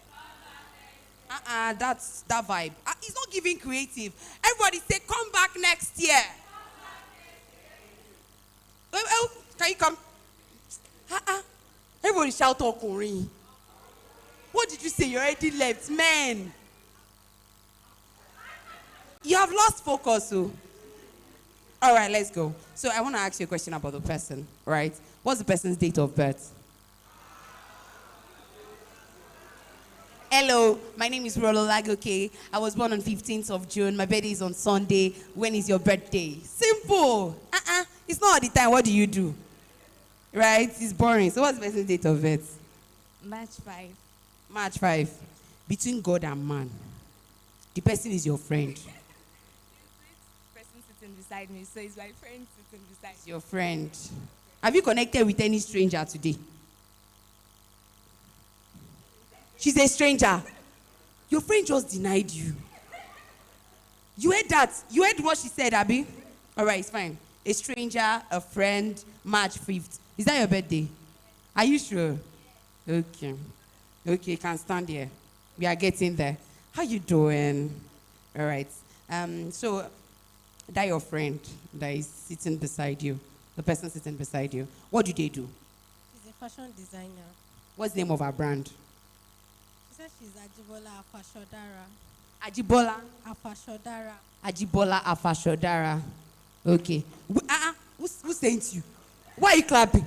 That's that vibe. It's not giving creative. Everybody say come back next year. Can you come? Everybody shout Okunrin. What did you say? You already left. Man. You have lost focus. So. All right, let's go. So I want to ask you a question about the person, right? What's the person's date of birth? Hello, my name is Rolo Lagoke. I was born on 15th of June. My birthday is on Sunday. When is your birthday? Simple. It's not all the time. What do you do? Right? It's boring. So what's the person's date of birth? March 5. March 5. Between God and man, the person is your friend. The person sitting beside me, so it's my friend sitting beside me. Your friend. Have you connected with any stranger today? She's a stranger. Your friend just denied you. You heard that? You heard what she said, Abby? All right, it's fine. A stranger, a friend, March 5th. Is that your birthday? Are you sure? Okay. Okay, you can stand here. We are getting there. How you doing? All right. So, that your friend that is sitting beside you, the person sitting beside you, what do they do? She's a fashion designer. What's the name of her brand? She said she's Ajibola Afashodara. Ajibola? Afashodara. Ajibola Afashodara. Okay. Who sent you? Why are you clapping?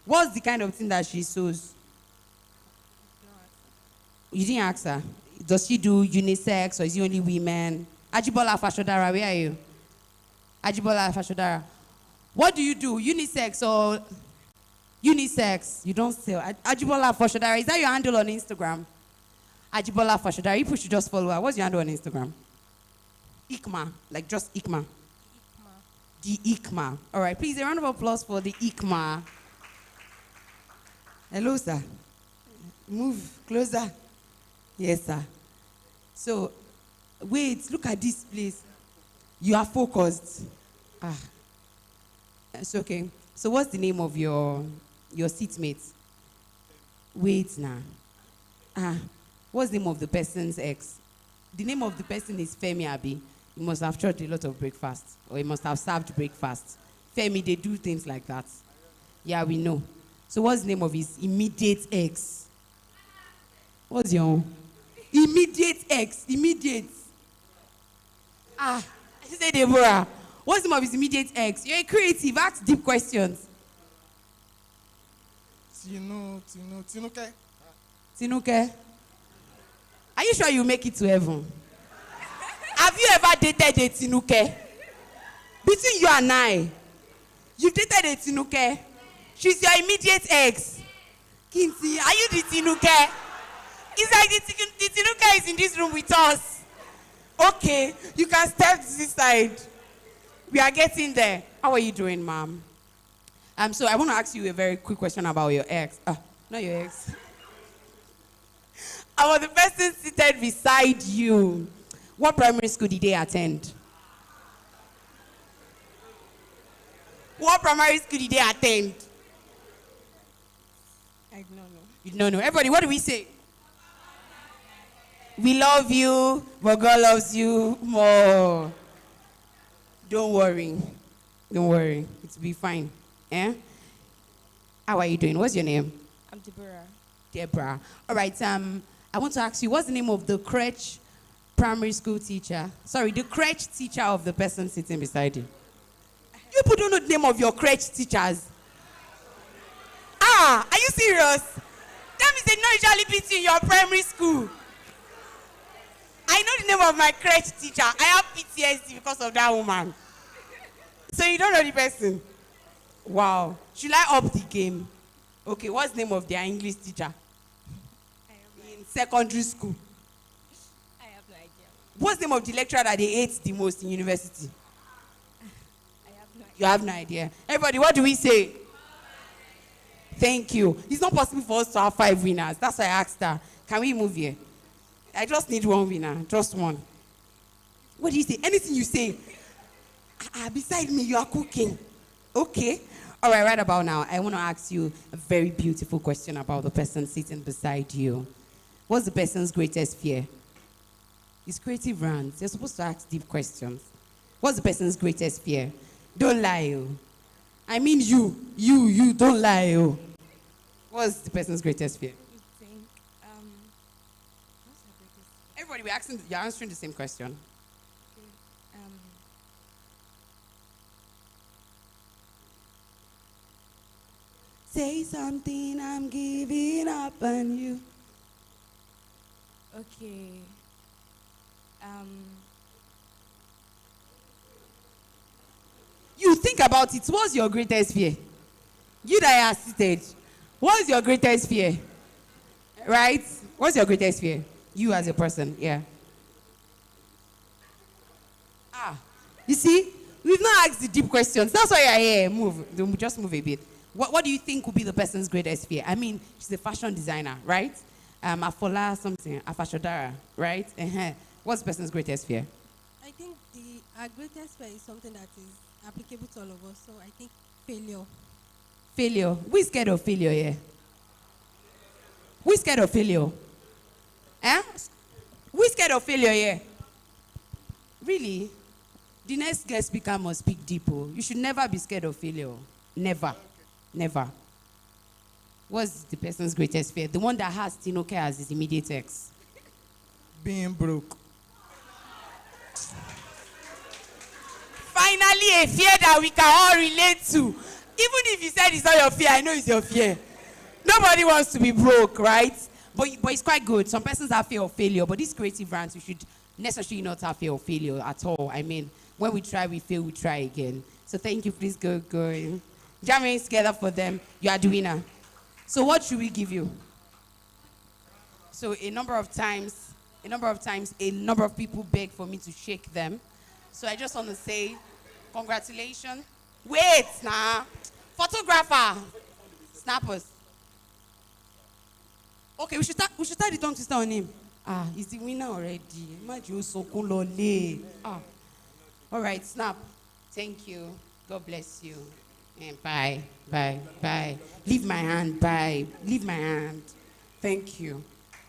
What's the kind of thing that she sews? You didn't ask her. Does she do unisex or is it only women? Ajibola Afashodara, where are you? Ajibola Afashodara. What do you do? Unisex or unisex? You don't sell. Ajibola Afashodara. Is that your handle on Instagram? Ajibola Afashodara. People should just follow her. What's your handle on Instagram? Ikma. Like just Ikma. The Ikma. All right. Please, a round of applause for the Ikma. Hello, sir. Move closer. Yes, sir. So, wait, look at this place. You are focused. It's okay. So, what's the name of your seatmate? Wait now. What's the name of the person's ex? The name of the person is Femi Abi. He must have churched a lot of breakfast, or he must have served breakfast. Femi, they do things like that. Yeah, we know. So, what's the name of his immediate ex? What's your own? Immediate ex. Immediate. I said, Deborah, what's the name of his immediate ex? You're a creative. Ask deep questions. Tinuke. Tinuke. Are you sure you make it to heaven? Have you ever dated a Tinuke? Between you and I, you've dated a Tinuke. She's your immediate ex. Kinti, are you the Tinuke? It's like the Tinuke is in this room with us. Okay, you can step to this side. We are getting there. How are you doing, ma'am? So I want to ask you a very quick question about your ex. Not your ex. About the person seated beside you. What primary school did they attend? What primary school did they attend? I don't know. You don't know. Everybody, what do we say? We love you, but God loves you more. Don't worry. Don't worry. It'll be fine. Eh? How are you doing? What's your name? I'm Deborah. Deborah. All right. I want to ask you, what's the name of the crèche primary school teacher? Sorry, the crèche teacher of the person sitting beside you. You people don't know the name of your crèche teachers. Are you serious? That means they know usually beat you in your primary school. I know the name of my crèche teacher. I have PTSD because of that woman. So you don't know the person? Wow. Should I up the game? Okay, what's the name of their English teacher? In secondary school. I have no idea. What's the name of the lecturer that they hate the most in university? I have no idea. You have no idea. Everybody, what do we say? Thank you. It's not possible for us to have 5 winners. That's why I asked her. Can we move here? I just need 1 winner. Just 1. What do you say? Anything you say. Beside me, you are cooking. Okay. All right, right about now, I want to ask you a very beautiful question about the person sitting beside you. What's the person's greatest fear? It's creative rants. You're supposed to ask deep questions. What's the person's greatest fear? Don't lie. Oh. I mean you, don't lie. Oh. What's the person's greatest fear? You think, what's her greatest? Everybody, you're answering the same question. Say something, I'm giving up on you. Okay. You think about it. What's your greatest fear? You that are seated. What's your greatest fear? Right? What's your greatest fear? You as a person, yeah. You see? We've not asked the deep questions. That's why you're here. Move. Just move a bit. What do you think would be the person's greatest fear? I mean, she's a fashion designer, right? Afola something, Afashodara, right? What's the person's greatest fear? I think our greatest fear is something that is applicable to all of us. So I think failure. Failure. Who is scared of failure here? Who is scared of failure? Who is scared of failure here? Really? The next guest speaker must speak deep. You should never be scared of failure. Never. Never. What's the person's greatest fear? The one that has Tinuke as his immediate ex. Being broke. Finally, a fear that we can all relate to. Even if you said it's not your fear, I know it's your fear. Nobody wants to be broke, right? But it's quite good. Some persons have fear of failure, but these creative rants, we should necessarily not have fear of failure at all. I mean, when we try, we fail, we try again. So thank you. Please go. Jam hands together for them. You are the winner. So what should we give you? So a number of times, a number of people beg for me to shake them. So I just want to say, congratulations. Wait, nah. Photographer. Snappers. Okay, we should start the tongue twister on him. He's the winner already. Imagine so cool. All right, snap. Thank you. God bless you. And bye. Leave my hand. Bye. Leave my hand. Thank you.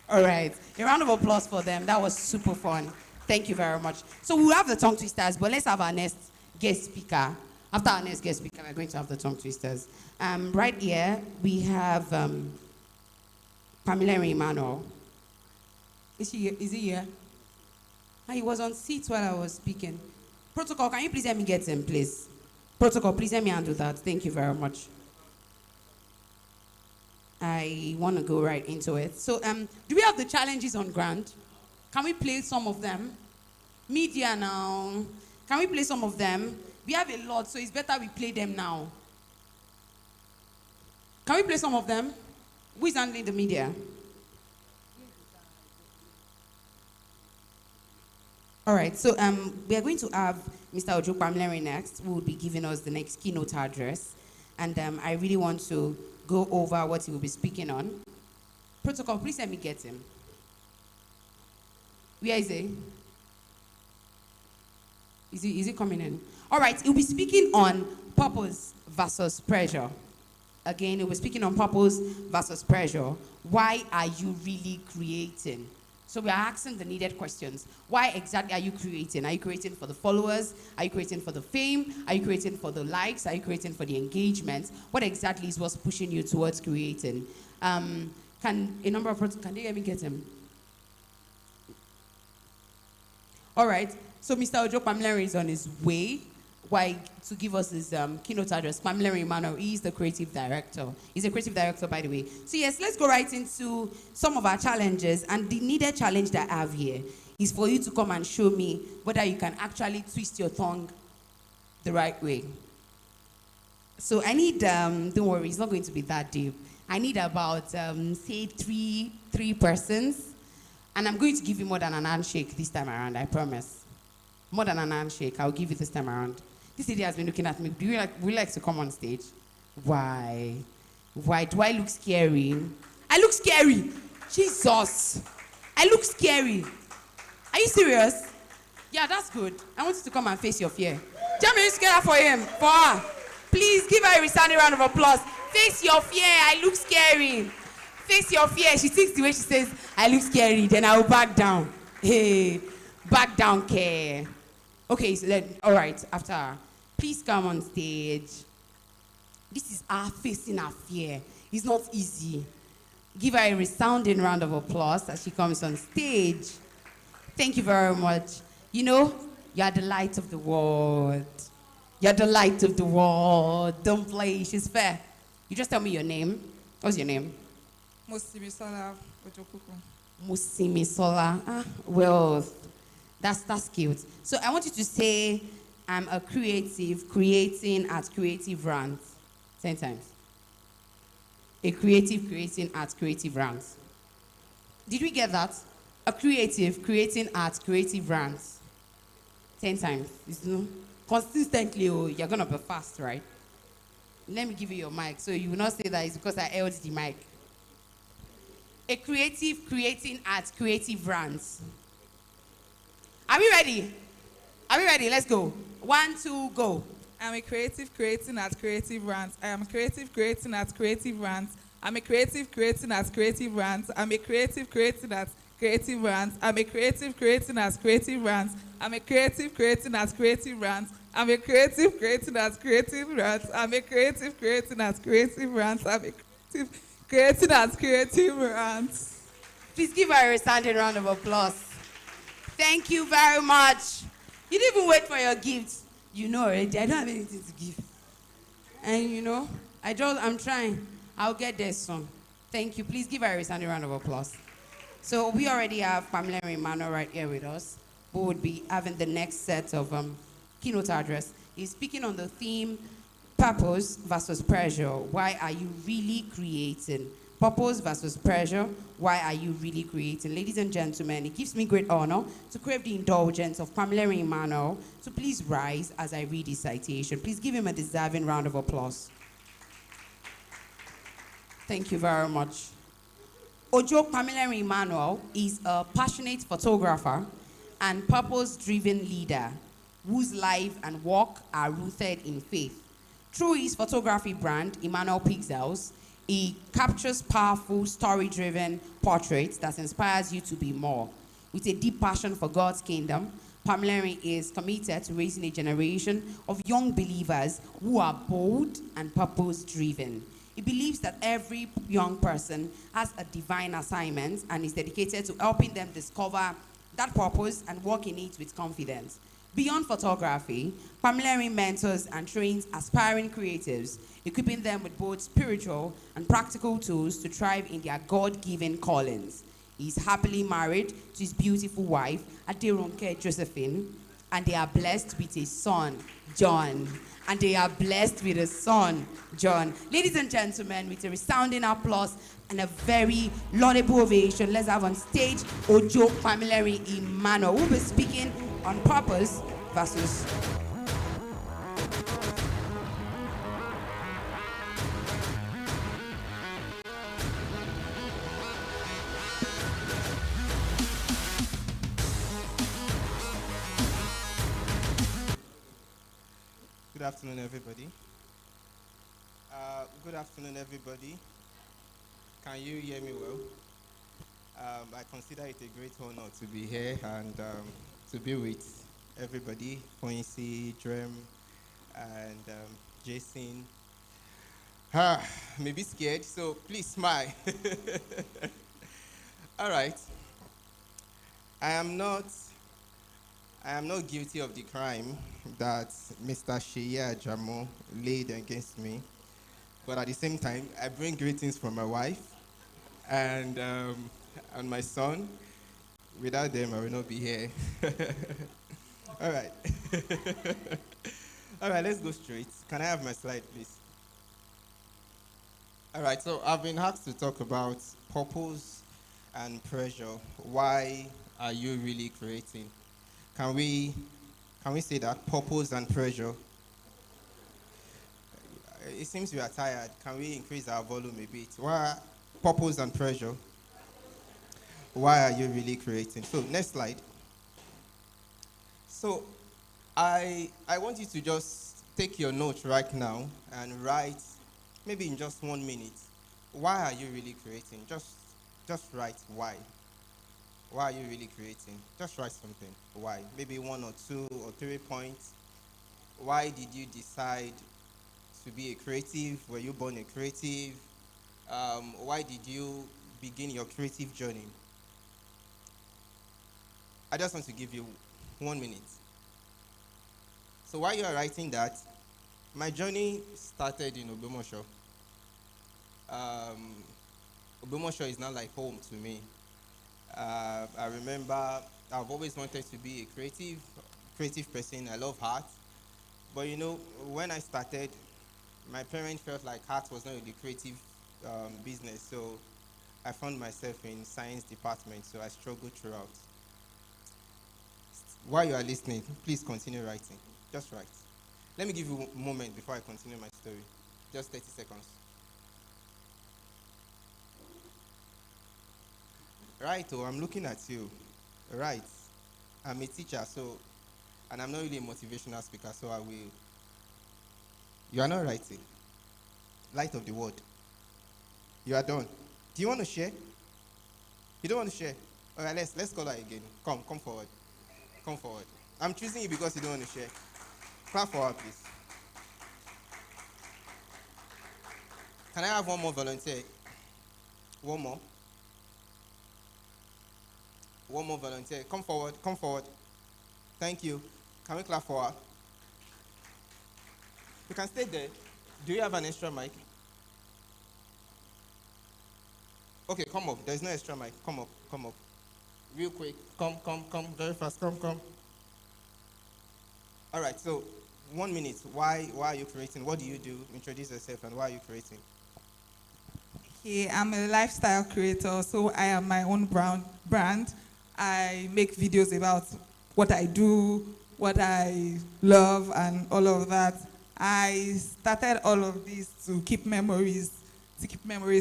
All right. A round of applause for them. That was super fun. Thank you very much. So we'll have the tongue twisters, but let's have our next guest speaker. After our next guest speaker, we're going to have the tongue twisters. Right here, we have Pamela and Emmanuel. Is he here? Ah, he was on seat while I was speaking. Protocol, can you please let me get him, please? Protocol, please let me handle that. Thank you very much. I want to go right into it. So, do we have the challenges on ground? Can we play some of them? Media now. Can we play some of them? We have a lot, so it's better we play them now. Can we play some of them? Who is handling the media? All right, so we are going to have Mr. Ojo Pamleri next, who will be giving us the next keynote address. And I really want to go over what he will be speaking on. Protocol, please let me get him. Where is he? Is he coming in? All right, he'll be speaking on purpose versus pressure. Again, he'll be speaking on purpose versus pressure. Why are you really creating? So we are asking the needed questions. Why exactly are you creating? Are you creating for the followers? Are you creating for the fame? Are you creating for the likes? Are you creating for the engagement? What exactly is what's pushing you towards creating? Can they let me get him? All right. So Mr. Ojo Pamleri is on his way. Why to give us his keynote address. Pamleri Emmanuel, he's the creative director. He's a creative director, by the way. So yes, let's go right into some of our challenges. And the needed challenge that I have here is for you to come and show me whether you can actually twist your tongue the right way. So I need, don't worry, it's not going to be that deep. I need about, say, three persons. And I'm going to give you more than an handshake this time around, I promise. More than an handshake, I'll give you this time around. This lady has been looking at me. Would you like to come on stage? Why? Why? Do I look scary? I look scary. Jesus. I look scary. Are you serious? Yeah, that's good. I want you to come and face your fear. Jamie, you together for him. For her. Please give her a resounding round of applause. Face your fear. I look scary. Face your fear. She thinks the way she says, I look scary, then I will back down. Hey, back down, care. Okay, so then, all right, after her. Please come on stage. This is her facing her fear. It's not easy. Give her a resounding round of applause as she comes on stage. Thank you very much. You know, you are the light of the world. You're the light of the world. Don't play. She's fair. You just tell me your name. What's your name? Musimisola Ojokuku. Musimisola. Ah, well, that's cute. So I want you to say, I'm a creative, creating at Creative Rants. 10 times. A creative, creating at Creative Rants. Did we get that? A creative, creating at Creative Rants. 10 times. Consistently, oh, you're going to be fast, right? Let me give you your mic, so you will not say that it's because I held the mic. A creative, creating at Creative Rants. Are we ready? Are we ready? Let's go. 1, 2, go. I'm a creative creating at Creative Rants. I am a creative creating at Creative Rants. I'm a creative creating at Creative Rants. I'm a creative creating at Creative Rants. I'm a creative creating at Creative Rants. I'm a creative creating at Creative Rants. I'm a creative creating at Creative Rants. I'm a creative creating at Creative Rants. I'm a creative creating at Creative Rants. Please give her a standing round of applause. Thank you very much. You didn't even wait for your gifts. You know already, I don't have anything to give. And you know, I'm trying. I'll get there soon. Thank you. Please give her a standing round of applause. So we already have Pamela Emmanuel right here with us, who would be having the next set of keynote address. He's speaking on the theme, purpose versus pressure. Why are you really creating? Purpose versus pressure. Why are you really creating? Ladies and gentlemen, it gives me great honor to crave the indulgence of Pamela Emmanuel to please rise as I read his citation. Please give him a deserving round of applause. Thank you very much. Ojo Pamela Emmanuel is a passionate photographer and purpose-driven leader whose life and work are rooted in faith. Through his photography brand, Emmanuel Pixels, he captures powerful, story-driven portraits that inspires you to be more. With a deep passion for God's kingdom, Pamela is committed to raising a generation of young believers who are bold and purpose-driven. He believes that every young person has a divine assignment and is dedicated to helping them discover that purpose and work in it with confidence. Beyond photography, Pamela mentors and trains aspiring creatives, equipping them with both spiritual and practical tools to thrive in their God-given callings. He is happily married to his beautiful wife, Aderonke Josephine, and they are blessed with a son, John. And they are blessed with a son, John. Ladies and gentlemen, with a resounding applause and a very laudable ovation, let's have on stage Ojo Pamilari Emmanuel, who will be speaking on purpose versus. Good afternoon, everybody. Good afternoon, everybody. Can you hear me well? I consider it a great honor to be here and to be with everybody, Quincy, Drem, and Jason. Maybe scared, so please smile. All right. I am not guilty of the crime that Mr. Shea Jamo laid against me. But at the same time, I bring greetings from my wife and my son. Without them, I will not be here. All right. All right, let's go straight. Can I have my slide, please? All right, so I've been asked to talk about purpose and pressure. Why are you really creating? Can we say that? Purpose and pressure. It seems we are tired. Can we increase our volume a bit? Why purpose and pressure? Why are you really creating? So next slide. So I want you to just take your notes right now and write, maybe in just 1 minute, why are you really creating? Just write why. Why are you really creating? Just write something. Why? Maybe 1 or 2 or 3 points. Why did you decide to be a creative? Were you born a creative? Why did you begin your creative journey? I just want to give you 1 minute. So while you are writing that, my journey started in Obomosho. Obomosho is not like home to me. I remember I've always wanted to be a creative person. I love art. But you know, when I started, my parents felt like art was not really creative business. So I found myself in science department. So I struggled throughout. While you are listening, please continue writing. Just write. Let me give you a moment before I continue my story. Just 30 seconds. Right, oh, I'm looking at you. Right. I'm a teacher, and I'm not really a motivational speaker, so I will. You are not writing. Light of the word. You are done. Do you want to share? You don't want to share? All right, let's call her again. Come forward. Come forward. I'm choosing you because you don't want to share. Clap for her, please. Can I have one more volunteer? One more. One more volunteer. Come forward. Come forward. Thank you. Can we clap for her? You can stay there. Do you have an extra mic? Okay, come up. There's no extra mic. Come up. Come up. Real quick. Come. Very fast. Come. All right, so 1 minute. Why are you creating? What do you do? Introduce yourself and why are you creating? Okay, I'm a lifestyle creator, so I am my own brand. I make videos about what I do, what I love, and all of that. I started all of this to keep memories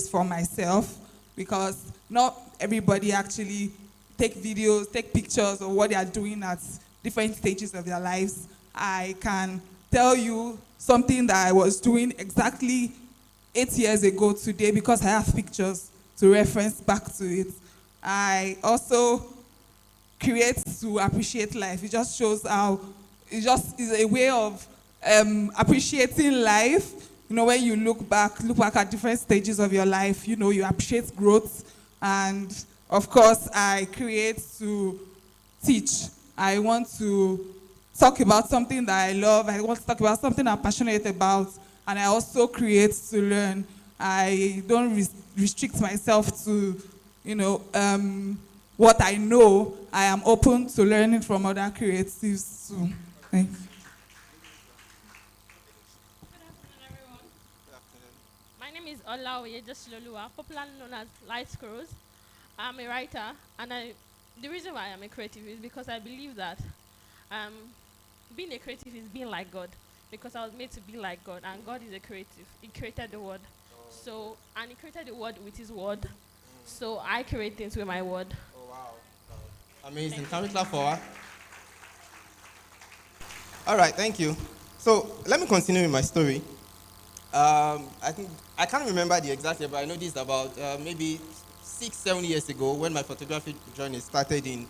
for myself, because not everybody actually take videos, take pictures of what they are doing at different stages of their lives. I can tell you something that I was doing exactly 8 years ago today because I have pictures to reference back to it. I also create to appreciate life. It just shows how, it just is a way of appreciating life when you look back at different stages of your life, you appreciate growth. And of course, I create to teach. I want to talk about something that I love. I want to talk about something I'm passionate about. And I also create to learn. I don't restrict myself to, what I know. I am open to learning from other creatives too. Thanks. Good afternoon, everyone. My name is Olaoye Josiloluwa, popularly known as Light Scrolls. I'm a writer, and the reason why I'm a creative is because I believe that um, being a creative is being like God, because I was made to be like God, and God is a creative. He created the word, and He created the word with His word. So I create things with my word. Oh, wow. Amazing. Can we clap for her? All right, thank you. So let me continue with my story. I can't remember the exact year, but I know this about maybe 6, 7 years ago when my photography journey started in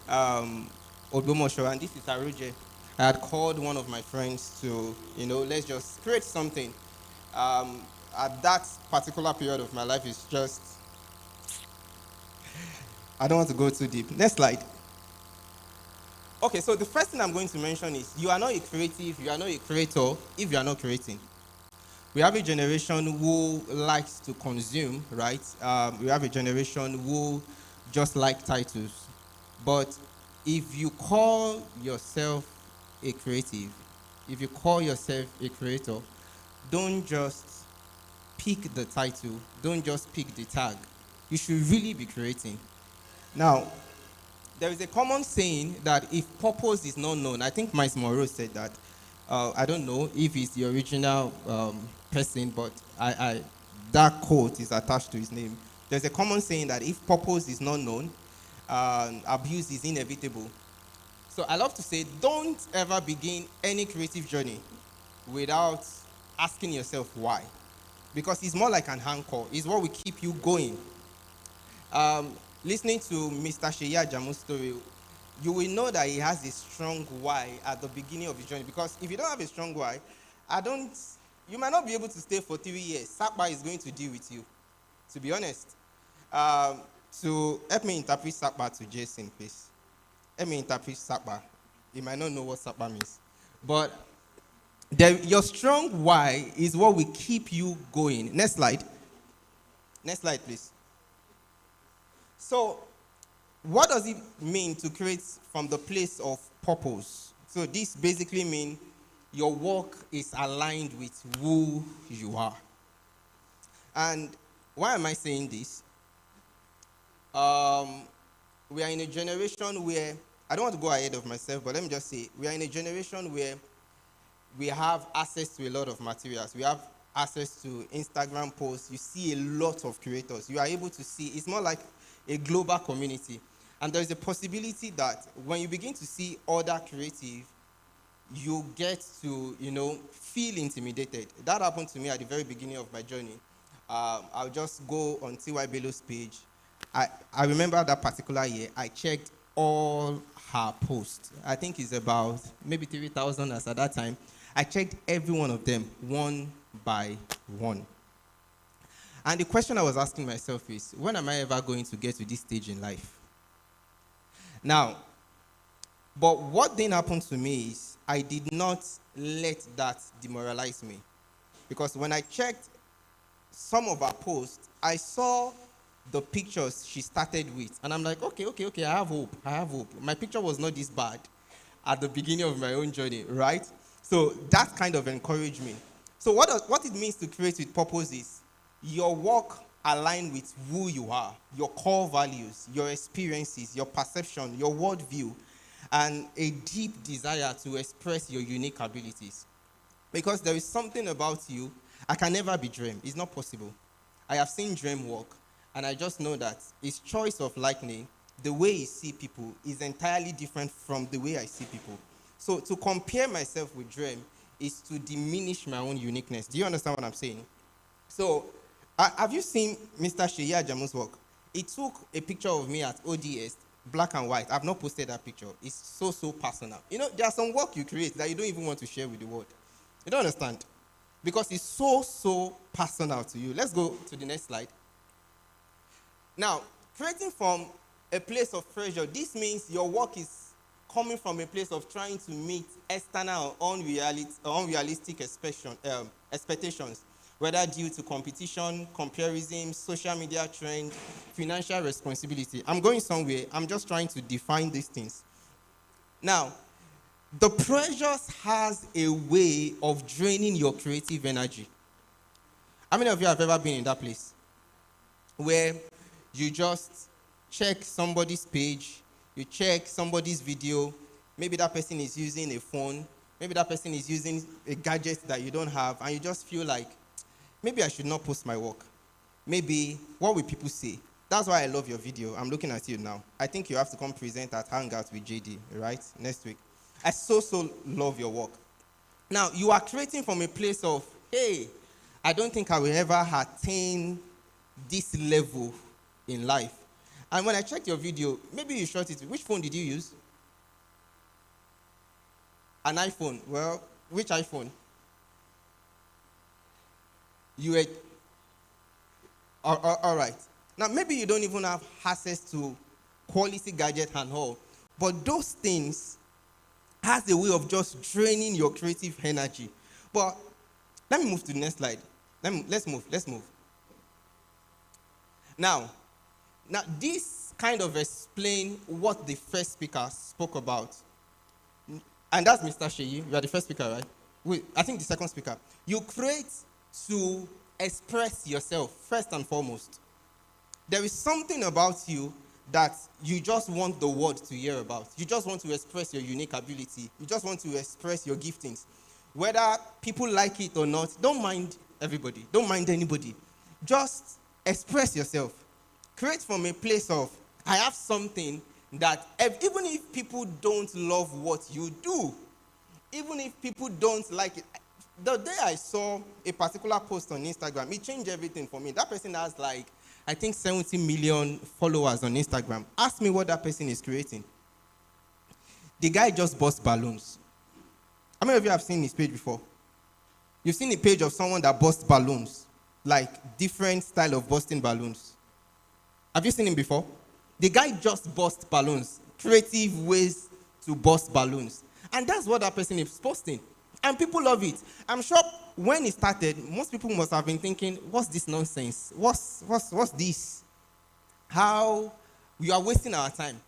Ogbomosho, and this is Aruje. I had called one of my friends to, let's just create something. At that particular period of my life, it's just, I don't want to go too deep. Next slide. Okay, so the first thing I'm going to mention is you are not a creative, you are not a creator if you are not creating. We have a generation who likes to consume, right? We have a generation who just like titles. But if you call yourself a creative, if you call yourself a creator, don't just pick the title, don't just pick the tag. You should really be creating. Now, there is a common saying that if purpose is not known, I think Miles Monroe said that. I don't know if it's the original person, but that quote is attached to his name. There's a common saying that if purpose is not known, abuse is inevitable. So I love to say, don't ever begin any creative journey without asking yourself why. Because it's more like an anchor. It's what will keep you going. Listening to Mr. Sheya Jamu's story, you will know that he has a strong why at the beginning of his journey. Because if you don't have a strong why, you might not be able to stay for 3 years. Sakpa is going to deal with you, to be honest. To help me interpret Sakpa to Jason, please. Help me interpret Sakpa. You might not know what Sakpa means. But your strong why is what will keep you going. Next slide. Next slide, please. So, what does it mean to create from the place of purpose? So this basically means your work is aligned with who you are. And why am I saying this? We are in a generation where, I don't want to go ahead of myself, but let me just say, we are in a generation where we have access to a lot of materials. We have access to Instagram posts. You see a lot of creators. You are able to see, it's more like a global community. And there is a possibility that when you begin to see other creative, you get to, feel intimidated. That happened to me at the very beginning of my journey. I'll just go on T.Y. Bello's page. I remember that particular year, I checked all her posts. I think it's about maybe 3,000 as at that time. I checked every one of them, one by one. And the question I was asking myself is, when am I ever going to get to this stage in life? Now, but what then happened to me is I did not let that demoralize me. Because when I checked some of her posts, I saw the pictures she started with. And I'm like, okay, I have hope. My picture was not this bad at the beginning of my own journey, right? So that kind of encouraged me. So what it means to create with purpose is your work aligned with who you are, your core values, your experiences, your perception, your worldview, and a deep desire to express your unique abilities. Because there is something about you, I can never be Dream. It's not possible. I have seen Dream work, and I just know that his choice of lightning, the way he sees people, is entirely different from the way I see people. So to compare myself with Dream is to diminish my own uniqueness. Do you understand what I'm saying? So, have you seen Mr. Sheya Jamu's work? He took a picture of me at ODS, black and white. I've not posted that picture. It's so personal. There are some work you create that you don't even want to share with the world. You don't understand? because it's so, so personal to you. Let's go to the next slide. Now, creating from a place of pressure, this means your work is coming from a place of trying to meet external or unrealistic expectations, whether due to competition, comparison, social media trend, financial responsibility. I'm going somewhere. I'm just trying to define these things. Now, the pressures has a way of draining your creative energy. How many of you have ever been in that place where you just check somebody's page, you check somebody's video, maybe that person is using a phone, maybe that person is using a gadget that you don't have, and you just feel like, maybe I should not post my work. Maybe, what will people say? That's why I love your video. I'm looking at you now. I think you have to come present at Hangout with JD, right? Next week. I so love your work. Now, you are creating from a place of, hey, I don't think I will ever attain this level in life. And when I checked your video, maybe you shot it. Which phone did you use? An iPhone. Well, which iPhone? You were... All right. Now, maybe you don't even have access to quality gadget and all, but those things has a way of just draining your creative energy. But let me move to the next slide. Let's move. Now, this kind of explain what the first speaker spoke about. And that's Mr. Sheyi. You are the first speaker, right? Wait, I think the second speaker. You create to express yourself, first and foremost. There is something about you that you just want the world to hear about. You just want to express your unique ability. You just want to express your giftings. Whether people like it or not, don't mind everybody. Don't mind anybody. Just express yourself. Create from a place of, I have something that, even if people don't love what you do, even if people don't like it. The day I saw a particular post on Instagram, it changed everything for me. That person has like, I think 70 million followers on Instagram. Ask me what that person is creating. The guy just busts balloons. How many of you have seen his page before? You've seen a page of someone that busts balloons, like different style of busting balloons. Have you seen him before? The guy just busts balloons, creative ways to bust balloons. And that's what that person is posting. And people love it. I'm sure when it started, most people must have been thinking, what's this nonsense? What's this? How we are wasting our time.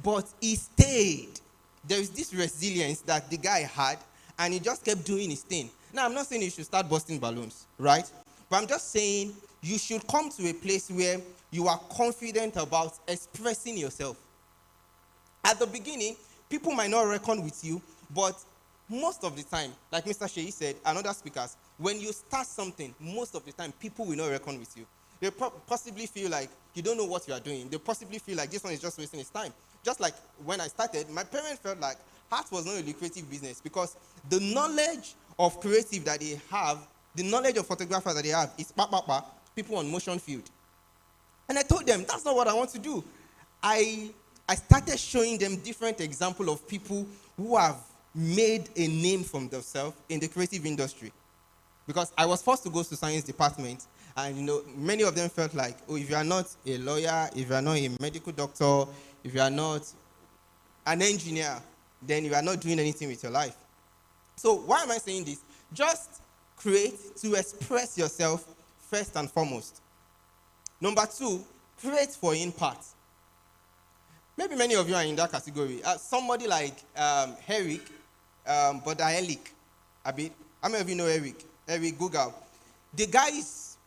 But he stayed. There is this resilience that the guy had, and he just kept doing his thing. Now, I'm not saying you should start busting balloons, right? But I'm just saying you should come to a place where you are confident about expressing yourself. At the beginning, people might not reckon with you, but most of the time, like Mr. Sheyi said, and other speakers, when you start something, most of the time, people will not reckon with you. They possibly feel like you don't know what you are doing. They possibly feel like this one is just wasting his time. Just like when I started, my parents felt like art was not a lucrative business because the knowledge of creative that they have, the knowledge of photographers that they have is people on motion field. And I told them, that's not what I want to do. I started showing them different examples of people who have made a name for themselves in the creative industry. Because I was forced to go to science department, and many of them felt like, oh, if you are not a lawyer, if you are not a medical doctor, if you are not an engineer, then you are not doing anything with your life. So why am I saying this? Just create to express yourself first and foremost. Number 2, create for impact. Maybe many of you are in that category. Somebody like Eric, but Eric. How many of you know Eric? Eric Google. The guy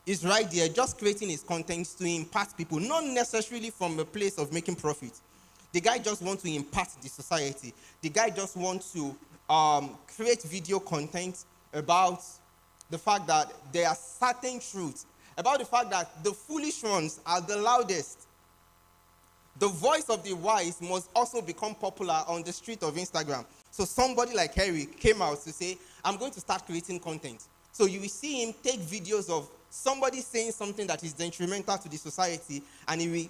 is right there, just creating his content to impact people, not necessarily from a place of making profit. The guy just wants to impact the society. The guy just wants to create video content about the fact that there are certain truths, about the fact that the foolish ones are the loudest. The voice of the wise must also become popular on the street of Instagram. So somebody like Harry came out to say, I'm going to start creating content. So you will see him take videos of somebody saying something that is detrimental to the society, and he will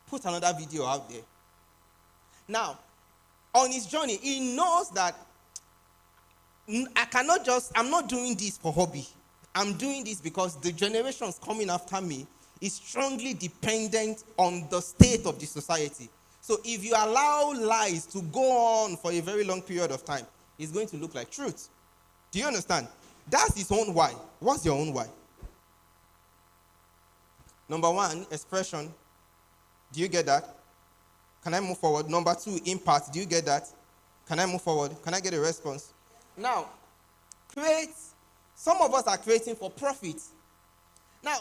put another video out there. Now, on his journey, he knows that I'm not doing this for hobby. I'm doing this because the generations coming after me is strongly dependent on the state of the society. So if you allow lies to go on for a very long period of time, it's going to look like truth. Do you understand? That's his own why. What's your own why? Number one, expression. Do you get that? Can I move forward? Number two, impact. Do you get that? Can I move forward? Can I get a response? Now, some of us are creating for profit. Now,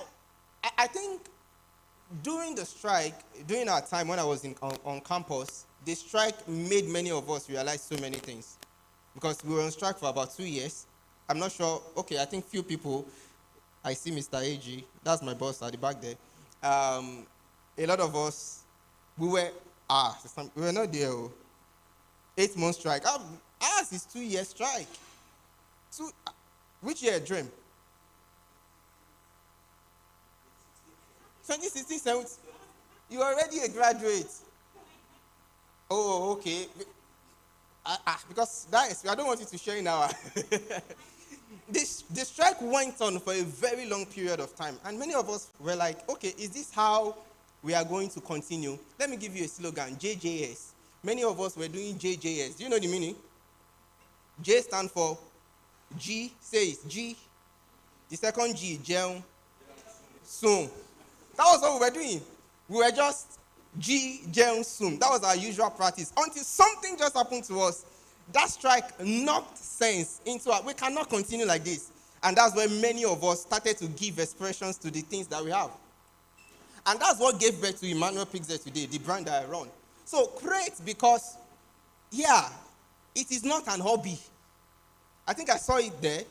I think during the strike, during our time when I was on campus, the strike made many of us realize so many things. Because we were on strike for about 2 years. I'm not sure. Okay, I think few people. I see Mr. AG. That's my boss at the back there. A lot of us, we were not there. 8 month strike. Ours is 2 year strike. Which year dream? 2016, 17. You're already a graduate. Oh, okay. Because I don't want you to share in our. The strike went on for a very long period of time, and many of us were like, okay, is this how we are going to continue? Let me give you a slogan, JJS. Many of us were doing JJS. Do you know the meaning? J stand for G, says G. The second G, Jeon. Soon. That was what we were doing. We were just G, Jeon, Soon. That was our usual practice. Until something just happened to us. That strike knocked sense into our. We cannot continue like this. And that's where many of us started to give expressions to the things that we have. And that's what gave birth to Emmanuel Pizza today, the brand that I run. So create because, it is not an hobby. I think I saw it there.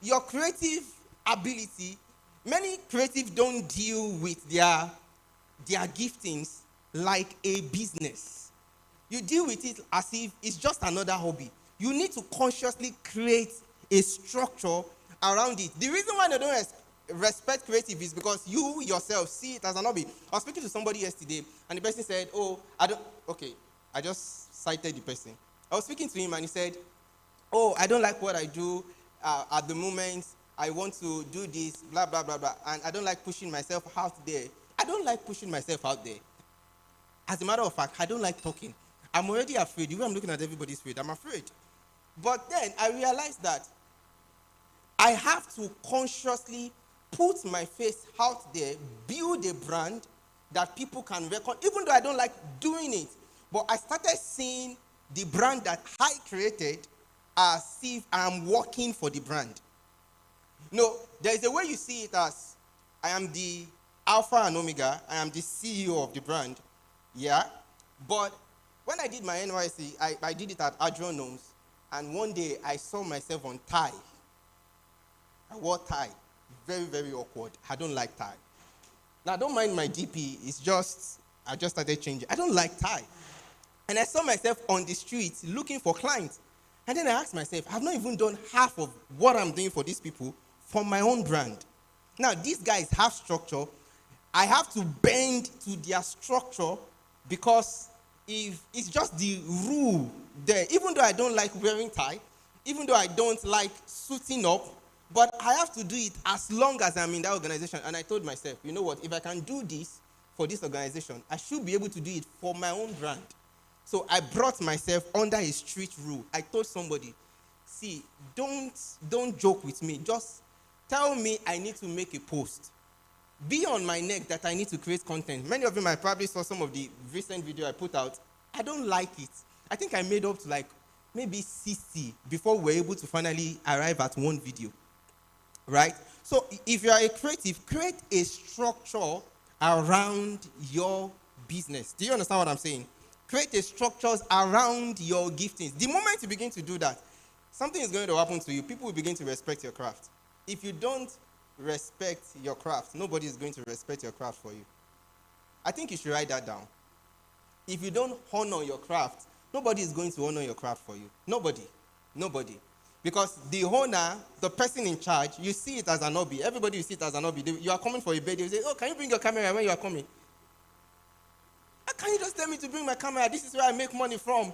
Your creative ability, many creatives don't deal with their giftings like a business. You deal with it as if it's just another hobby. You need to consciously create a structure around it. The reason why they don't respect creative is because you yourself see it as an hobby. I was speaking to somebody yesterday, and the person said, I just cited the person. I was speaking to him, and he said, I don't like what I do at the moment. I want to do this, blah, blah, blah, blah, and I don't like pushing myself out there. I don't like pushing myself out there. As a matter of fact, I don't like talking. I'm already afraid. The way I'm looking at everybody's afraid, I'm afraid. But then I realized that I have to consciously put my face out there, build a brand that people can reckon, even though I don't like doing it. But I started seeing the brand that I created as if I'm working for the brand. No, there is a way you see it as, I am the Alpha and Omega, I am the CEO of the brand, but when I did my NYC, I did it at Adronomes, and one day I saw myself on tie. I wore tie, very, very awkward. I don't like tie. Now, don't mind my DP, I just started changing. I don't like tie. And I saw myself on the street looking for clients. And then I asked myself, I've not even done half of what I'm doing for these people for my own brand. Now, these guys have structure. I have to bend to their structure because if it's just the rule there, even though I don't like wearing tie, even though I don't like suiting up, but I have to do it as long as I'm in that organization. And I told myself, you know what, if I can do this for this organization, I should be able to do it for my own brand. So I brought myself under a street rule. I told somebody, see, don't joke with me. Just tell me I need to make a post. Be on my neck that I need to create content. Many of you might probably saw some of the recent video I put out. I don't like it. I think I made up to like maybe 60 before we were able to finally arrive at one video. Right? So if you are a creative, create a structure around your business. Do you understand what I'm saying? Create a structures around your giftings. The moment you begin to do that, something is going to happen to you. People will begin to respect your craft. If you don't respect your craft, nobody is going to respect your craft for you. I think you should write that down. If you don't honor your craft, nobody is going to honor your craft for you. Nobody. Because the owner, the person in charge, you see it as an hobby. Everybody will see it as an hobby. You are coming for a birthday. You say, can you bring your camera when you are coming? How can you just tell me to bring my camera? This is where I make money from.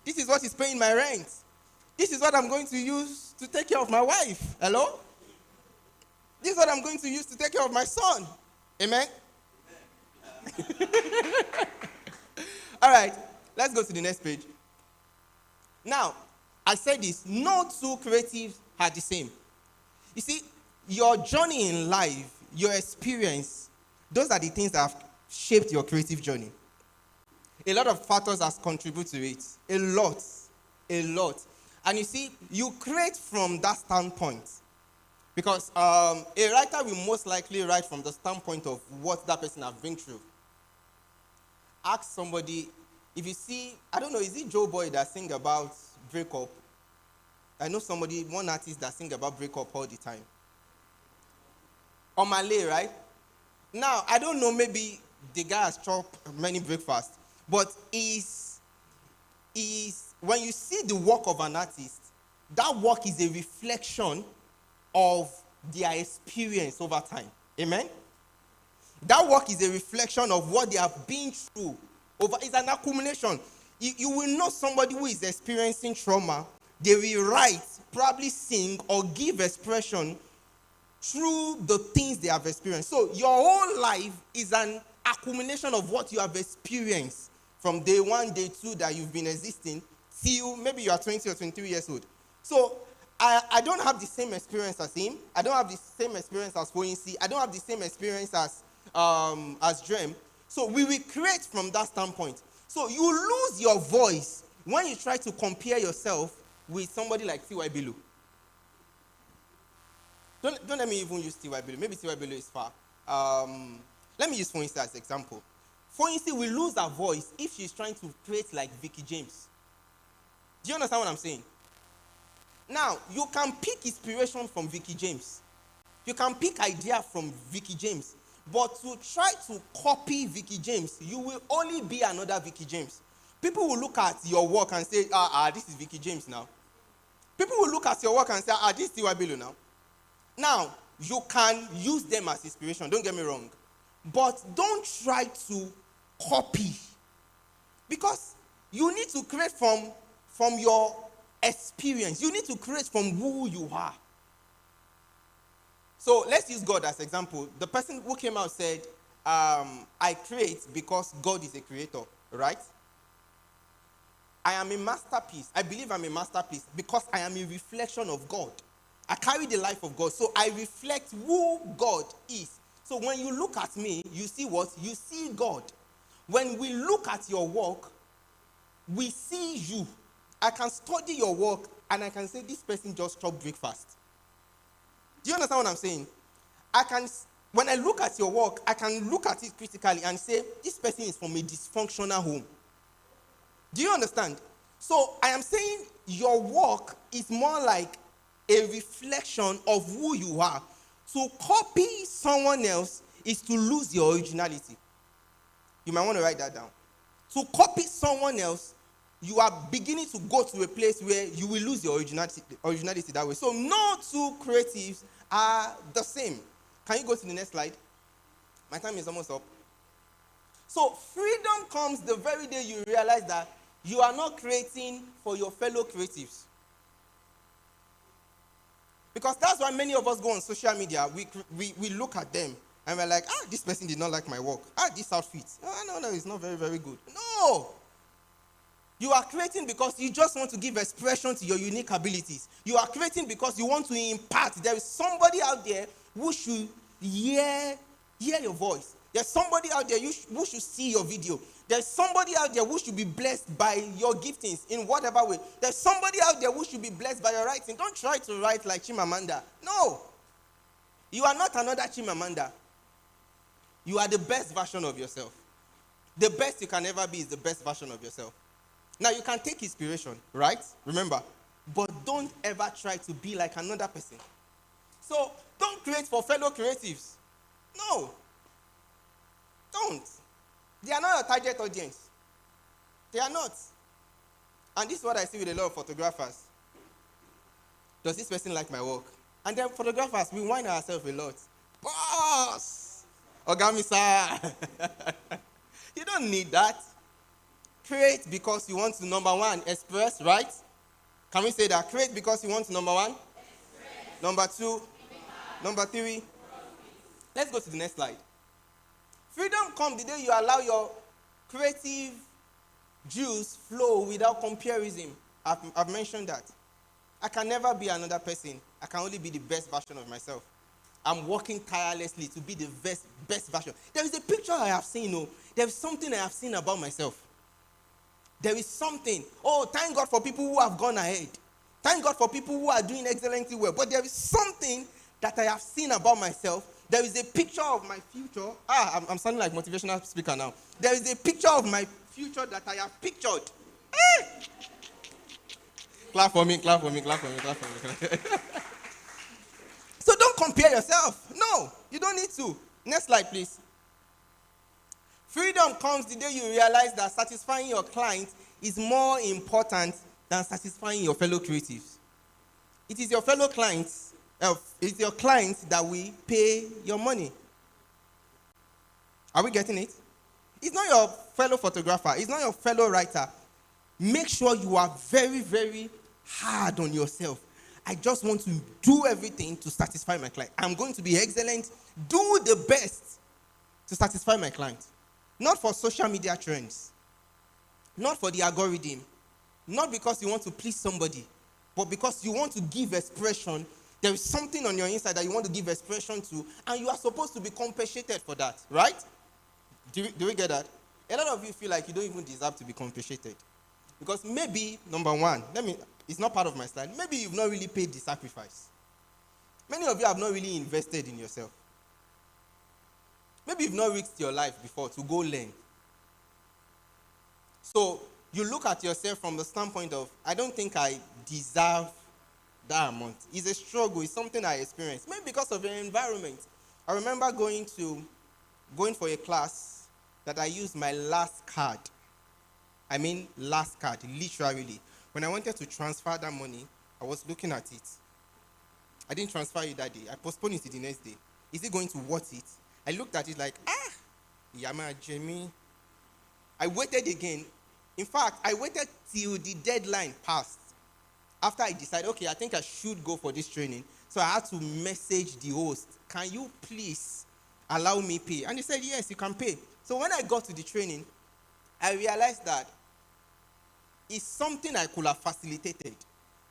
This is what is paying my rent. This is what I'm going to use to take care of my wife. Hello? This is what I'm going to use to take care of my son. Amen? All right, let's go to the next page. Now, I said this, no two creatives are the same. You see, your journey in life, your experience, those are the things that have shaped your creative journey. A lot of factors has contributed to it. A lot. And you see, you create from that standpoint. Because a writer will most likely write from the standpoint of what that person has been through. Ask somebody, if you see, I don't know, is it Joe Boy that sing about breakup? I know somebody, one artist that sing about breakup all the time. Omale, right? Now, I don't know, maybe the guy has chopped many breakfasts, but when you see the work of an artist, that work is a reflection of their experience over time. Amen? That work is a reflection of what they have been through. It's an accumulation. You will know somebody who is experiencing trauma. They will write, probably sing, or give expression through the things they have experienced. So your whole life is an accumulation of what you have experienced from day 1, day 2 that you've been existing till maybe you are 20 or 23 years old. So I don't have the same experience as him. I don't have the same experience as Foyinsi. I don't have the same experience as Drem. So we will create from that standpoint. So you lose your voice when you try to compare yourself with somebody like T.Y. Bello. Don't let me even use T.Y. Bello. Maybe T.Y. Bello is far. Let me use Foyinsi as an example. Foyinsi will lose her voice if she's trying to create like Vicky James. Do you understand what I'm saying? Now, you can pick inspiration from Vicky James. You can pick idea from Vicky James. But to try to copy Vicky James, you will only be another Vicky James. People will look at your work and say, this is Vicky James now. People will look at your work and say, this is T.Y. Bello now. Now, you can use them as inspiration, don't get me wrong. But don't try to copy. Because you need to create from your experience. You need to create from who you are. So let's use God as example. The person who came out said, I create because God is a creator, right? I am a masterpiece. I believe I'm a masterpiece because I am a reflection of God. I carry the life of God, so I reflect who God is. So when you look at me, you see what? You see God. When we look at your work, we see you. I can study your work and I can say, this person just chopped breakfast. Do you understand what I'm saying? When I look at your work, I can look at it critically and say, this person is from a dysfunctional home. Do you understand? So I am saying your work is more like a reflection of who you are. To copy someone else is to lose your originality. You might want to write that down. To copy someone else, you are beginning to go to a place where you will lose your originality that way. So no two creatives are the same. Can you go to the next slide? My time is almost up. So freedom comes the very day you realize that you are not creating for your fellow creatives. Because that's why many of us go on social media, we look at them and we're like, this person did not like my work. This outfit. No, it's not very, very good. No! You are creating because you just want to give expression to your unique abilities. You are creating because you want to impart. There is somebody out there who should hear your voice. There's somebody out there who should see your video. There's somebody out there who should be blessed by your giftings in whatever way. There's somebody out there who should be blessed by your writing. Don't try to write like Chimamanda. No. You are not another Chimamanda. You are the best version of yourself. The best you can ever be is the best version of yourself. Now, you can take inspiration, right? Remember. But don't ever try to be like another person. So, don't create for fellow creatives. No. Don't. They are not your target audience. They are not. And this is what I see with a lot of photographers. Does this person like my work? And then photographers, we whine ourselves a lot. Boss! Ogamisa! You don't need that. Create because you want to, number one, express, right? Can we say that? Create because you want number one. Number two. Number three. Let's go to the next slide. Freedom comes the day you allow your creative juice flow without comparison. I've mentioned that. I can never be another person. I can only be the best version of myself. I'm working tirelessly to be the best version. There is a picture I have seen. Oh, there is something I have seen about myself. There is something. Oh, thank God for people who have gone ahead. Thank God for people who are doing excellently well. But there is something that I have seen about myself. There is a picture of my future. I'm sounding like motivational speaker now. There is a picture of my future that I have pictured. Hey! Clap for me, clap for me, clap for me, clap for me. So don't compare yourself. No, you don't need to. Next slide, please. Freedom comes the day you realize that satisfying your client is more important than satisfying your fellow creatives. It is your fellow clients, it's your clients that will pay your money. Are we getting it? It's not your fellow photographer. It's not your fellow writer. Make sure you are very, very hard on yourself. I just want to do everything to satisfy my client. I'm going to be excellent. Do the best to satisfy my client. Not for social media trends. Not for the algorithm. Not because you want to please somebody. But because you want to give expression. There is something on your inside that you want to give expression to. And you are supposed to be compensated for that. Right? Do we get that? A lot of you feel like you don't even deserve to be compensated. Because maybe, number one, it's not part of my slide. Maybe you've not really paid the sacrifice. Many of you have not really invested in yourself. Maybe you've not risked your life before to go learn. So you look at yourself from the standpoint of, I don't think I deserve that amount. It's a struggle. It's something I experienced. Maybe because of your environment. I remember going for a class that I used my last card. I mean last card, literally. When I wanted to transfer that money, I was looking at it. I didn't transfer it that day. I postponed it to the next day. Is it going to worth it? I looked at it like, Yama Jamie. I waited again. In fact, I waited till the deadline passed. After I decided, okay, I think I should go for this training. So I had to message the host. Can you please allow me pay? And he said, yes, you can pay. So when I got to the training, I realized that it's something I could have facilitated.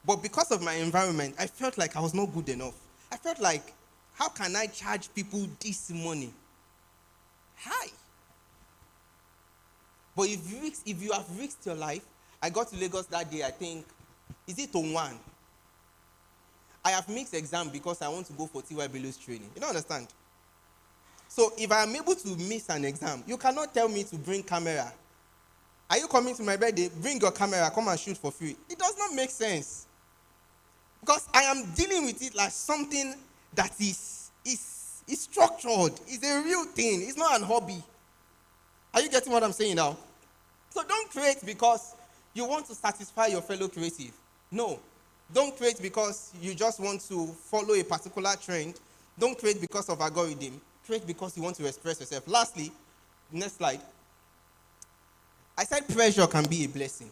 But because of my environment, I felt like I was not good enough. I felt like, how can I charge people this money? Hi. But if you have risked your life, I got to Lagos that day, I think, is it on one? I have mixed exam because I want to go for TY Belo's training. You don't understand? So if I am able to miss an exam, you cannot tell me to bring camera. Are you coming to my birthday? Bring your camera, come and shoot for free. It does not make sense. Because I am dealing with it like something that is structured. It's a real thing. It's not an hobby. Are you getting what I'm saying now? So don't create because you want to satisfy your fellow creative. No. Don't create because you just want to follow a particular trend. Don't create because of algorithm. Create because you want to express yourself. Lastly, next slide. I said pressure can be a blessing.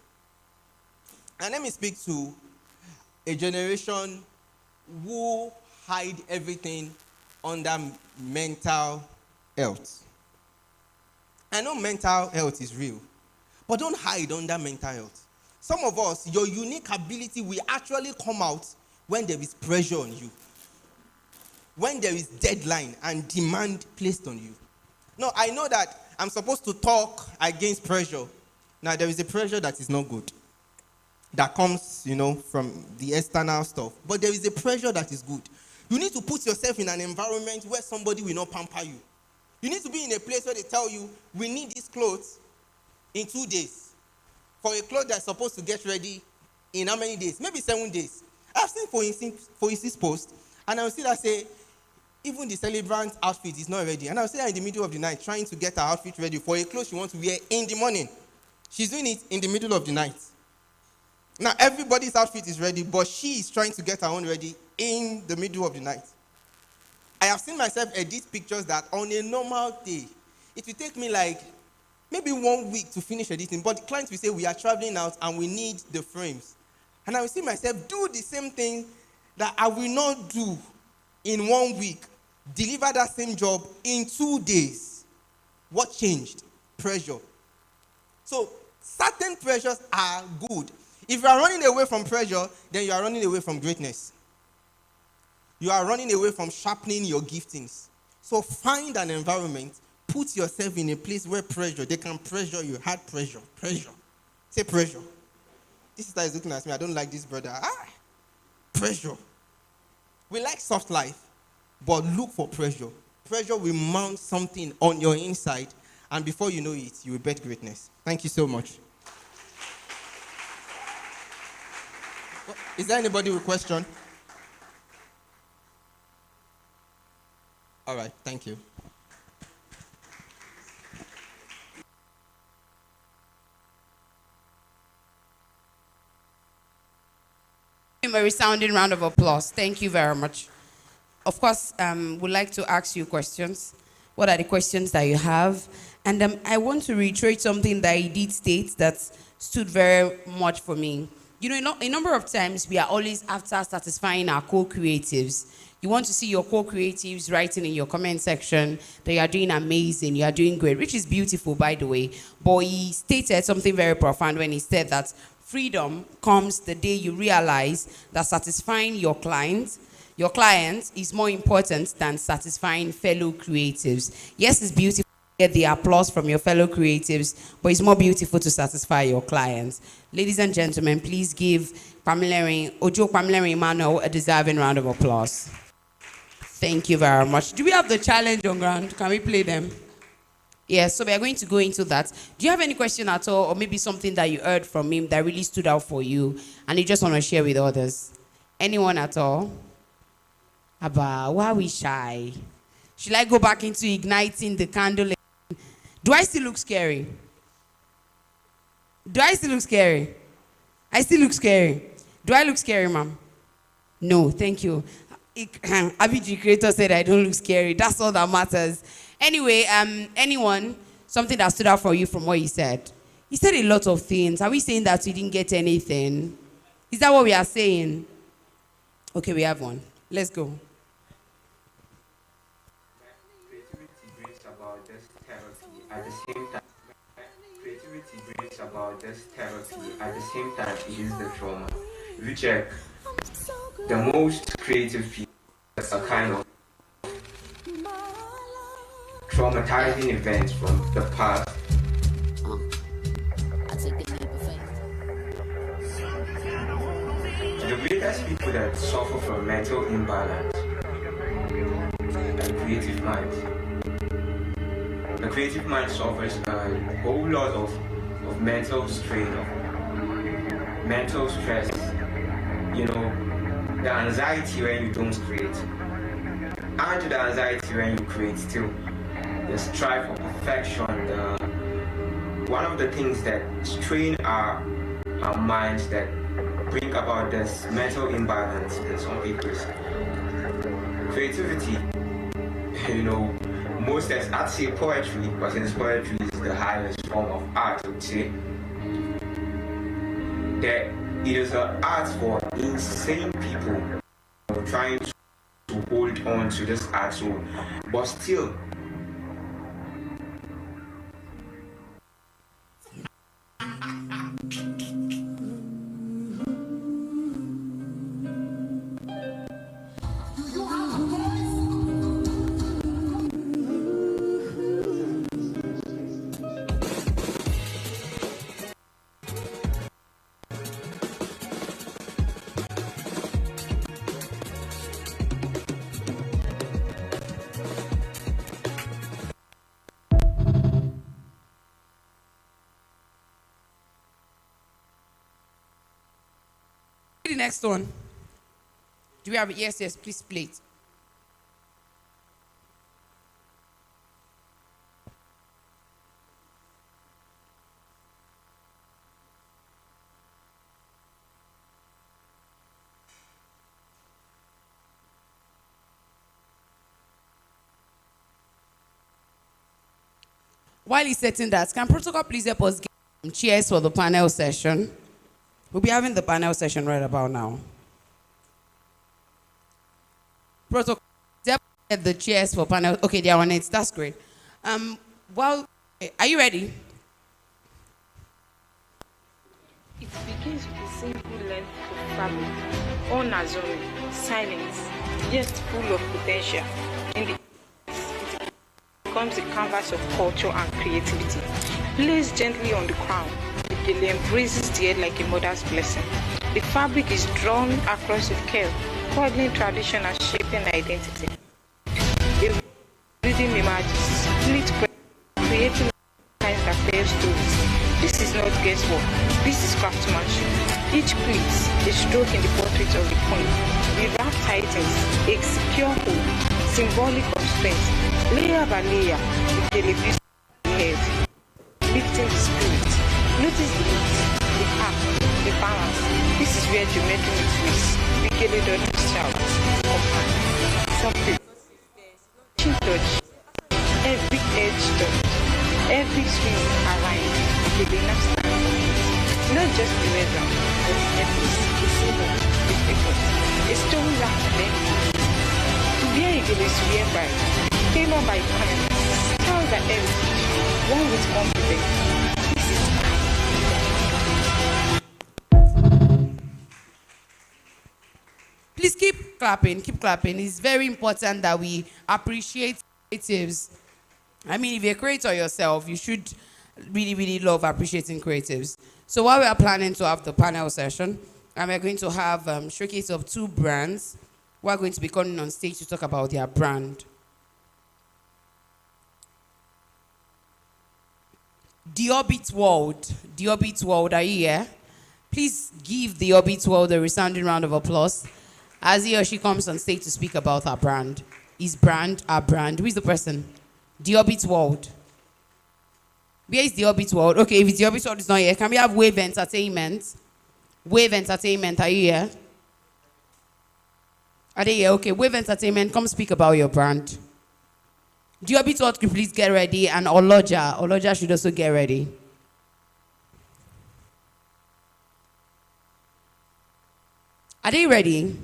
And let me speak to a generation who hide everything under mental health. I know mental health is real, but don't hide under mental health. Some of us, your unique ability will actually come out when there is pressure on you. When there is deadline and demand placed on you. No, I know that I'm supposed to talk against pressure. Now, there is a pressure that is not good. That comes, from the external stuff. But there is a pressure that is good. You need to put yourself in an environment where somebody will not pamper you. You need to be in a place where they tell you, we need these clothes in 2 days. For a cloth that's supposed to get ready in how many days? Maybe 7 days. I've seen for instance post, and I will see that say, even the celebrant outfit is not ready. And I will see her in the middle of the night trying to get her outfit ready for a clothes she wants to wear in the morning. She's doing it in the middle of the night. Now, everybody's outfit is ready, but she is trying to get her own ready in the middle of the night. I have seen myself edit pictures that on a normal day, it will take me like maybe 1 week to finish editing. But the client will say, we are traveling out and we need the frames. And I will see myself do the same thing that I will not do in 1 week, deliver that same job in 2 days. What changed? Pressure. So certain pressures are good. If you are running away from pressure, then you are running away from greatness. You are running away from sharpening your giftings. So find an environment, put yourself in a place where pressure, they can pressure you. Hard pressure. Pressure. Say pressure. This sister is looking at me. I don't like this brother. Pressure. We like soft life, but look for pressure. Pressure will mount something on your inside, and before you know it, you will bet greatness. Thank you so much. Is there anybody with a question? All right, thank you. A resounding round of applause. Thank you very much. Of course, we'd like to ask you questions. What are the questions that you have? And I want to reiterate something that he did state that stood very much for me. You know, a number of times we are always after satisfying our co-creatives. You want to see your co-creatives writing in your comment section that you are doing amazing, you are doing great, which is beautiful, by the way. But he stated something very profound when he said that freedom comes the day you realize that satisfying your client is more important than satisfying fellow creatives. Yes, it's beautiful to get the applause from your fellow creatives, but it's more beautiful to satisfy your clients. Ladies and gentlemen, please give Ojo Pamela Emmanuel a deserving round of applause. Thank you very much. Do we have the challenge on ground? Can we play them? Yes, so we are going to go into that. Do you have any question at all, or maybe something that you heard from him that really stood out for you and you just want to share with others? Anyone at all? Abba, why are we shy? Should I go back into igniting the candle? Do I still look scary? Do I still look scary? I still look scary. Do I look scary, ma'am? No, thank you. Abiji Creator said I don't look scary. That's all that matters. Anyway, anyone, something that stood out for you from what he said? He said a lot of things. Are we saying that we didn't get anything? Is that what we are saying? Okay, we have one. Let's go. Creativity brings about this therapy at the same time. Creativity brings about this therapy at the same time it is the trauma. If you check, the most creative people are kind of traumatizing events from the past. The greatest people that suffer from mental imbalance are creative minds. The creative mind suffers a whole lot of mental strain, of mental stress. You know, the anxiety when you don't create, and the anxiety when you create still. The strive for perfection, one of the things that strain our minds that bring about this mental imbalance in some people's creativity. You know, most I'd say poetry, but since poetry is the highest form of art, I would say that it is an art for insane people trying to hold on to this art, so but still. The next one. Do we have it? Yes, yes, please play it. While he's setting that, can protocol please help us get some chairs for the panel session? We'll be having the panel session right about now. Protocol. Get the chairs for panel. Okay, they are on it. That's great. Well, are you ready? It begins with a simple length of fabric, unassuming, silent, yet full of potential. In the it becomes a canvas of culture and creativity. Placed gently on the crown, the gele embraces the head like a mother's blessing. The fabric is drawn across with care, coding tradition and shaping identity. The rhythm emerges, split, creating lines that tell stories. This is not guesswork. This is craftsmanship. Each pleat, a stroke in the portrait of the queen. The wrap tightens, a secure hold, symbolic of strength. Layer by layer, the television head, lifting the spirit. Notice the beat, the arc, the balance. This is where geometry meets grace. The gele doesn't shout, command, something. Chin touch, every edge touch, every swing aligned. The dinner stand. Not just the weather, but the purpose, the symbol, the effort. A stone wrap then. To wear a gele is wear by, tailored by kindness, styles are heritage, one with confidence. This is Please keep clapping, keep clapping. It's very important that we appreciate creatives. I mean, if you're a creator yourself, you should really, really love appreciating creatives. So while we are planning to have the panel session, and we're going to have showcase of 2 brands who are going to be coming on stage to talk about their brand. The Orbit World. The Orbit World, are you here? Please give the Orbit World a resounding round of applause as he or she comes on stage to speak about our brand. His brand, our brand. Who is the person? The Orbit World. Where is the Orbit World? Okay, if it's the Orbit World, it's not here. Can we have Wave Entertainment? Wave Entertainment, are you here? Are they here? Okay, Wave Entertainment, come speak about your brand. The Orbit World, could please get ready, and Oloja should also get ready. Are they ready?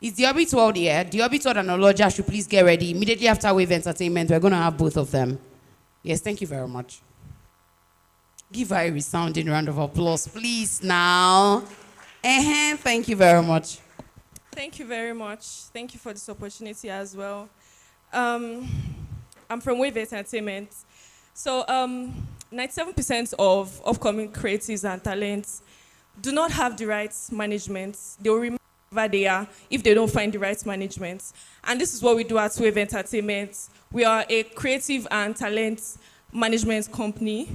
Is the Orbit World here? The Orbit World and Oloja should please get ready. Immediately after Wave Entertainment, we're going to have both of them. Yes, thank you very much. Give her a resounding round of applause, please, now. Thank you very much. Thank you very much. Thank you for this opportunity as well. I'm from Wave Entertainment. So 97% of upcoming creatives and talents do not have the right management. They will remain where they are if they don't find the right management. And this is what we do at Wave Entertainment. We are a creative and talent management company.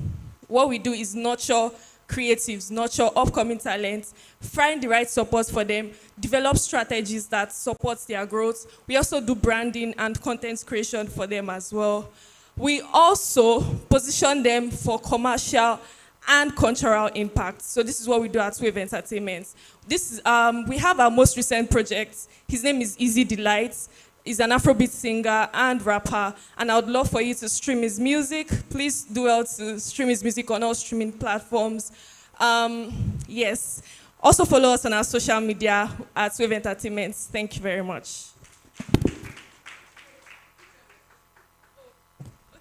What we do is nurture creatives, nurture upcoming talents, find the right support for them, develop strategies that support their growth. We also do branding and content creation for them as well. We also position them for commercial and cultural impact. So this is what we do at Wave Entertainment. This is, we have our most recent project. His name is Easy Delight. He's an Afrobeat singer and rapper, and I would love for you to stream his music. Please do well to stream his music on all streaming platforms. Yes. Also follow us on our social media at Wave Entertainment. Thank you very much.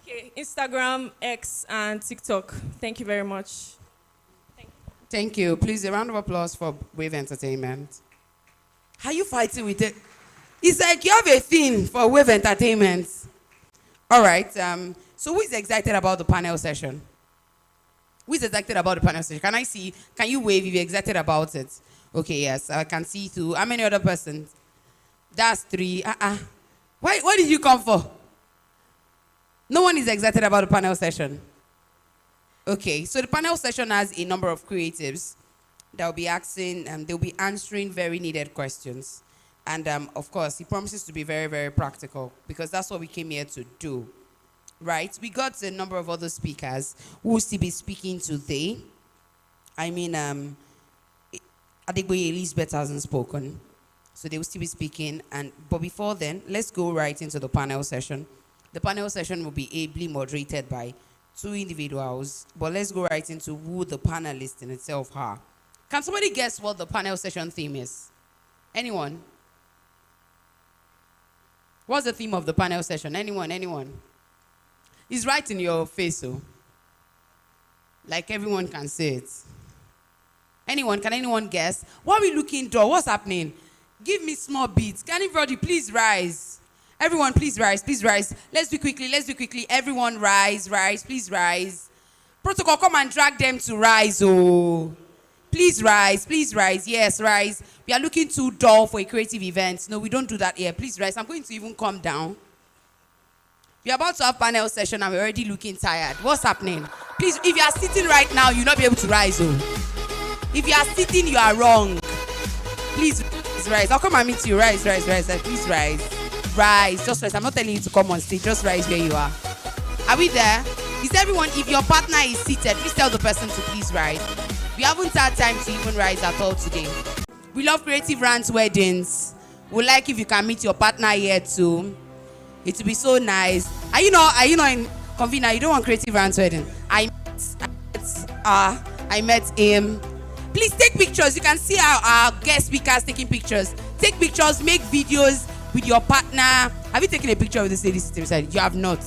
Okay, Instagram, X, and TikTok. Thank you very much. Thank you. Please, a round of applause for Wave Entertainment. Are you fighting with it? It's like you have a thing for Wave Entertainment. All right. So who is excited about the panel session? Who is excited about the panel session? Can I see? Can you wave if you're excited about it? Okay, yes. I can see 2. How many other persons? That's 3. Why? What did you come for? No one is excited about the panel session. Okay. So the panel session has a number of creatives that will be asking, they'll be answering very needed questions. And of course, he promises to be very, very practical because that's what we came here to do, right? We got a number of other speakers who will still be speaking today. I mean, Adegboye Elizabeth hasn't spoken, so they will still be speaking. But before then, let's go right into the panel session. The panel session will be ably moderated by two individuals, but let's go right into who the panelists in itself are. Can somebody guess what the panel session theme is? Anyone? What's the theme of the panel session? Anyone? It's right in your face, so. Like everyone can say it. Can anyone guess? What are we looking for? What's happening? Give me small beats. Can everybody please rise? Everyone, please rise, please rise. Let's do quickly. Everyone rise, please rise. Protocol, come and drag them to rise, oh. Please rise, yes, rise. We are looking too dull for a creative event. No, we don't do that here. Please rise. I'm going to even calm down. We're about to have panel session and we're already looking tired. What's happening? Please, if you are sitting right now, you'll not be able to rise, oh. If you are sitting, you are wrong. Please rise. I'll come and meet you. Rise. Please rise. Rise. Just rise. I'm not telling you to come on stage. Just rise where you are. Are we there? Is everyone, if your partner is seated, please tell the person to please rise. We haven't had time to even rise at all today. We love creative rants weddings. We like if you can meet your partner here too. It will be so nice. Are you not in convener? You don't want creative rants wedding. I met him. Please take pictures. You can see our guest speakers taking pictures. Take pictures, make videos with your partner. Have you taken a picture with this lady sitting beside you? You have not.